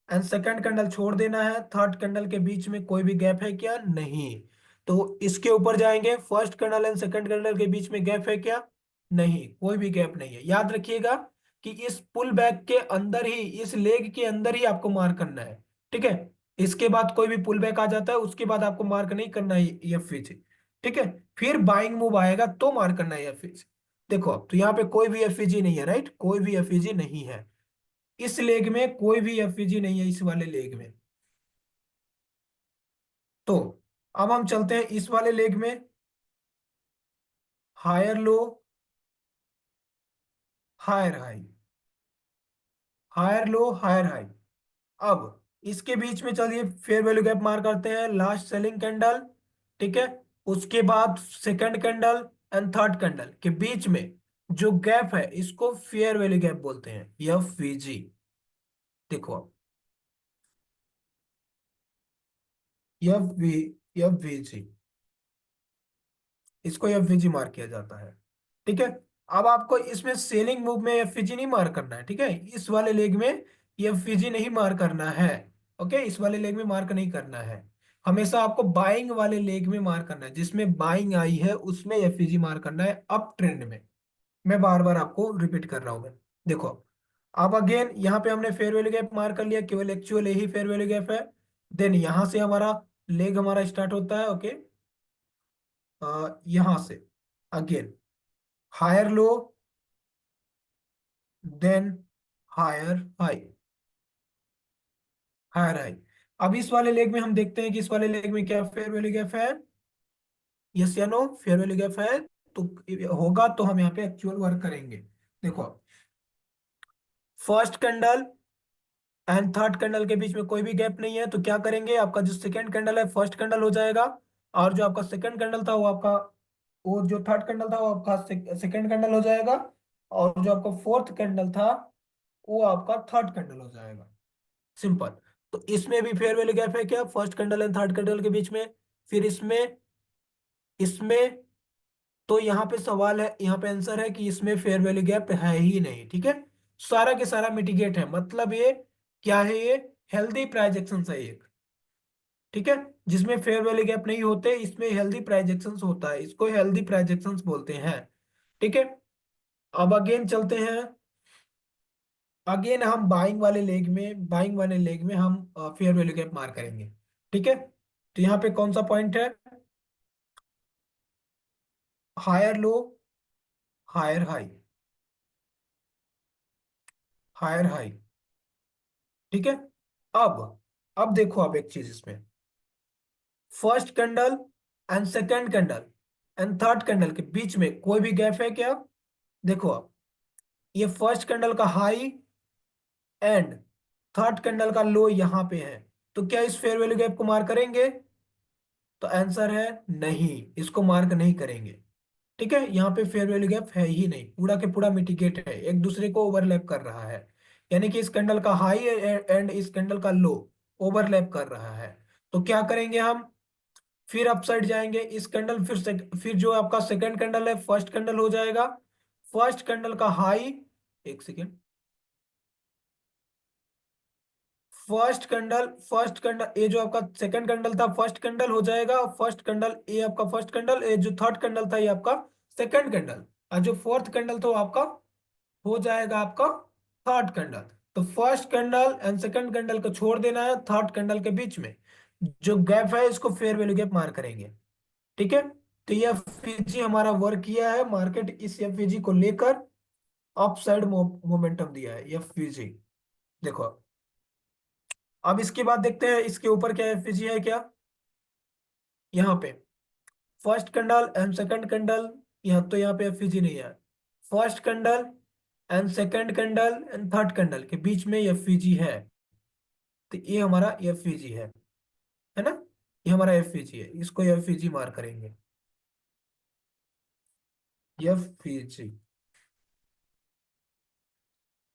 and second candle छोड़ देना है, थर्ड कैंडल के बीच में कोई भी गैप है क्या, नहीं। तो इसके ऊपर जाएंगे, first candle and second candle के बीच में गैप है क्या, नहीं, कोई भी गैप नहीं है। याद रखिएगा कि इस पुल बैक के अंदर ही, इस लेग के अंदर ही आपको मार करना है, ठीक है। इसके बाद कोई भी पुल बैक आ जाता है उसके बाद आपको मार्क नहीं करना है FVG, ठीक है। फिर बाइंग मूव आएगा तो मार करना है FVG। देखो तो यहाँ पे कोई भी FVG नहीं है, राइट, कोई भी FVG नहीं है। इस लेग में कोई भी FVG नहीं है, इस वाले लेग में। तो अब हम चलते हैं इस वाले लेग में, higher low, higher high, higher low, higher high. अब इसके बीच में चलिए फेयर वैल्यू गैप मार करते हैं, लास्ट सेलिंग कैंडल, ठीक है। उसके बाद second candle and third candle के बीच में जो गैप है इसको फेयर वैल्यू गैप बोलते हैं, एफ वी जी। देखो, F V F V G, इसको एफवीजी मार किया जाता है। ठीक है। अब आपको इसमें सेलिंग मूव में एफवीजी नहीं मार करना है, ठीक है, इस वाले लेग में एफवीजी नहीं मार करना है। ओके, इस वाले लेग में मार्क नहीं करना है। हमेशा आपको बाइंग वाले लेग में मार करना है, जिसमें बाइंग आई है उसमें एफवीजी मार करना है, अप ट्रेंड में। मैं बार बार आपको रिपीट कर रहा हूं मैं। देखो, अब अगेन यहाँ पे हमने फेयर वैल्यू गैप मार कर लिया, केवल एक्चुअल यही फेयर वैल्यू गैप है। देन यहाँ से हमारा लेग हमारा स्टार्ट होता है। ओके, यहां से again higher low, then higher high, higher high. अब इस वाले लेग में हम देखते हैं कि इस वाले लेग में क्या फेयर वैल्यू गैप है, यस या नो, फेयर वैल्यू गैप है। तो होगा तो हम यहाँ पे एक्चुअल वर्क करेंगे। देखो, first candle and third candle के बीच में कोई भी गैप नहीं है, तो क्या करेंगे, आपका जो सेकंड कैंडल है फर्स्ट कैंडल हो जाएगा, और जो आपका सेकंड कैंडल था वो आपका, वो जो थर्ड कैंडल था वो आपका सेकंड कैंडल हो जाएगा, और जो आपका फोर्थ कैंडल था वो आपका थर्ड कैंडल हो जाएगा। सिंपल। तो इसमें भी फेयर वैल्यू गैप है क्या, first candle and third candle के बीच में। फिर इसमें इसमें तो यहाँ पे सवाल है, यहाँ पे आंसर है कि इसमें फेयर वैल्यू गैप है ही नहीं। ठीक है, सारा के सारा मिटिगेट है, मतलब ये क्या है, ये हेल्दी प्राइजेक्शन है एक। ठीक है, जिसमें फेयर वैल्यू गैप नहीं होते इसमें हेल्दी प्राइजेक्शंस होता है, इसको हेल्दी प्राइजेक्शंस बोलते हैं। ठीक है। अब अगेन चलते हैं, अगेन हम बाइंग वाले लेग में हम फेयर वैल्यू गैप मार करेंगे। ठीक है, तो यहाँ पे कौन सा पॉइंट है, higher low, higher high, higher high. ठीक है। अब अब देखो, अब एक चीज इसमें, first candle and second candle and third candle के बीच में कोई भी गैप है क्या। देखो, अब ये फर्स्ट कैंडल का हाई एंड थर्ड कैंडल का लो यहाँ पे है, तो क्या इस फेयर वैल्यू गैप को मार करेंगे, तो आंसर है नहीं, इसको मार्क नहीं करेंगे। ठीक है, यहाँ पे फेयर वैल्यू गैप है ही नहीं, पूरा के पूरा मिटिगेट है, एक दूसरे को ओवरलैप कर रहा है। यानी कि इस कैंडल का हाई एंड इस कैंडल का लो ओवरलैप कर रहा है। तो क्या करेंगे हम, फिर अपसाइड जाएंगे, इस कैंडल फिर जो आपका सेकंड कैंडल है फर्स्ट कैंडल हो जाएगा, फर्स्ट कैंडल का हाई, एक सेकेंड, फर्स्ट कैंडल ये जो आपका सेकंड कैंडल था फर्स्ट कैंडल हो जाएगा, फर्स्ट कैंडल ये आपका फर्स्ट कैंडल, ये जो थर्ड कैंडल था ये आपका सेकंड कैंडल, और जो फोर्थ कैंडल था वो आपका हो जाएगा आपका थर्ड कैंडल। तो first candle and second candle को छोड़ देना है, थर्ड कैंडल के बीच में जो गैप है इसको फेयर वैल्यू गैप मार करेंगे। ठीक है, तो ये एफवीजी हमारा वर्क किया है, मार्केट इस एफवीजी को लेकर अप साइड मोमेंटम दिया है एफवीजी। देखो, अब इसके बाद देखते हैं इसके ऊपर क्या एफवीजी है क्या, यहाँ पे first candle and second candle, यहाँ तो यहाँ पे एफवीजी नहीं है, first candle and second candle and third candle के बीच में एफवीजी है, तो ये हमारा एफवीजी है ना, ये हमारा एफवीजी है, इसको एफवीजी मार करेंगे, एफवीजी।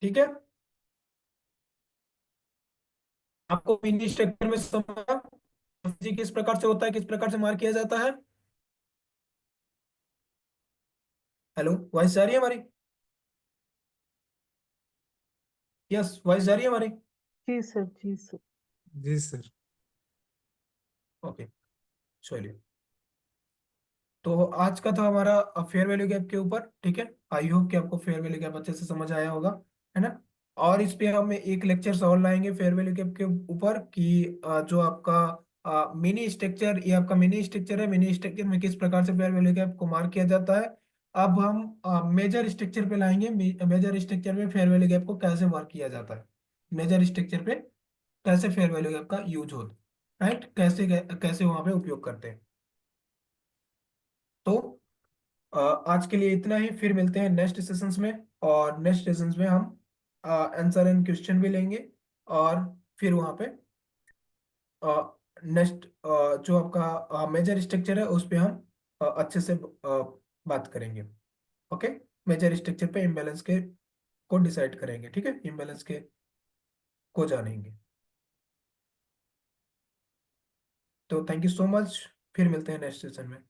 ठीक है, आपको मिनी स्ट्रक्चर में समझा एफवीजी किस प्रकार से होता है, किस प्रकार से मार किया जाता है। हेलो, वॉइस जा रही है हमारी, यस वॉइस जा रही है हमारी। जी सर, जी सर। जी सर। ओके, चलिए, तो आज का था हमारा फेयर वैल्यू गैप के ऊपर। ठीक है, आई होप कि आपको फेयर वैल्यू गैप अच्छे से समझ आया होगा, है ना। और इस पे हम एक लेक्चर और लाएंगे फेयर वैल्यू गैप के ऊपर कि जो आपका मिनी स्ट्रक्चर, ये आपका मिनी स्ट्रक्चर है, मिनी स्ट्रक्चर में किस प्रकार से फेयर वैल्यू गैप को मार्क किया जाता है। अब हम मेजर स्ट्रक्चर पे लाएंगे, मेजर स्ट्रक्चर में फेयर वैल्यू गैप को कैसे मार्क किया जाता है, मेजर स्ट्रक्चर पे कैसे फेयर वैल्यू गैप का यूज होता है, राइट, कैसे कैसे वहां पे उपयोग करते हैं। तो आज के लिए इतना ही, फिर मिलते हैं नेक्स्ट सेशंस में, और नेक्स्ट सेशंस में हम आंसर एंड क्वेश्चन भी लेंगे, और फिर वहाँ पे नेक्स्ट जो आपका मेजर स्ट्रक्चर है उस पे हम अच्छे से बात करेंगे। ओके। मेजर स्ट्रक्चर पे इम्बैलेंस के को डिसाइड करेंगे, ठीक है, इम्बैलेंस के को जानेंगे। तो थैंक यू सो मच, फिर मिलते हैं नेक्स्ट सेशन में।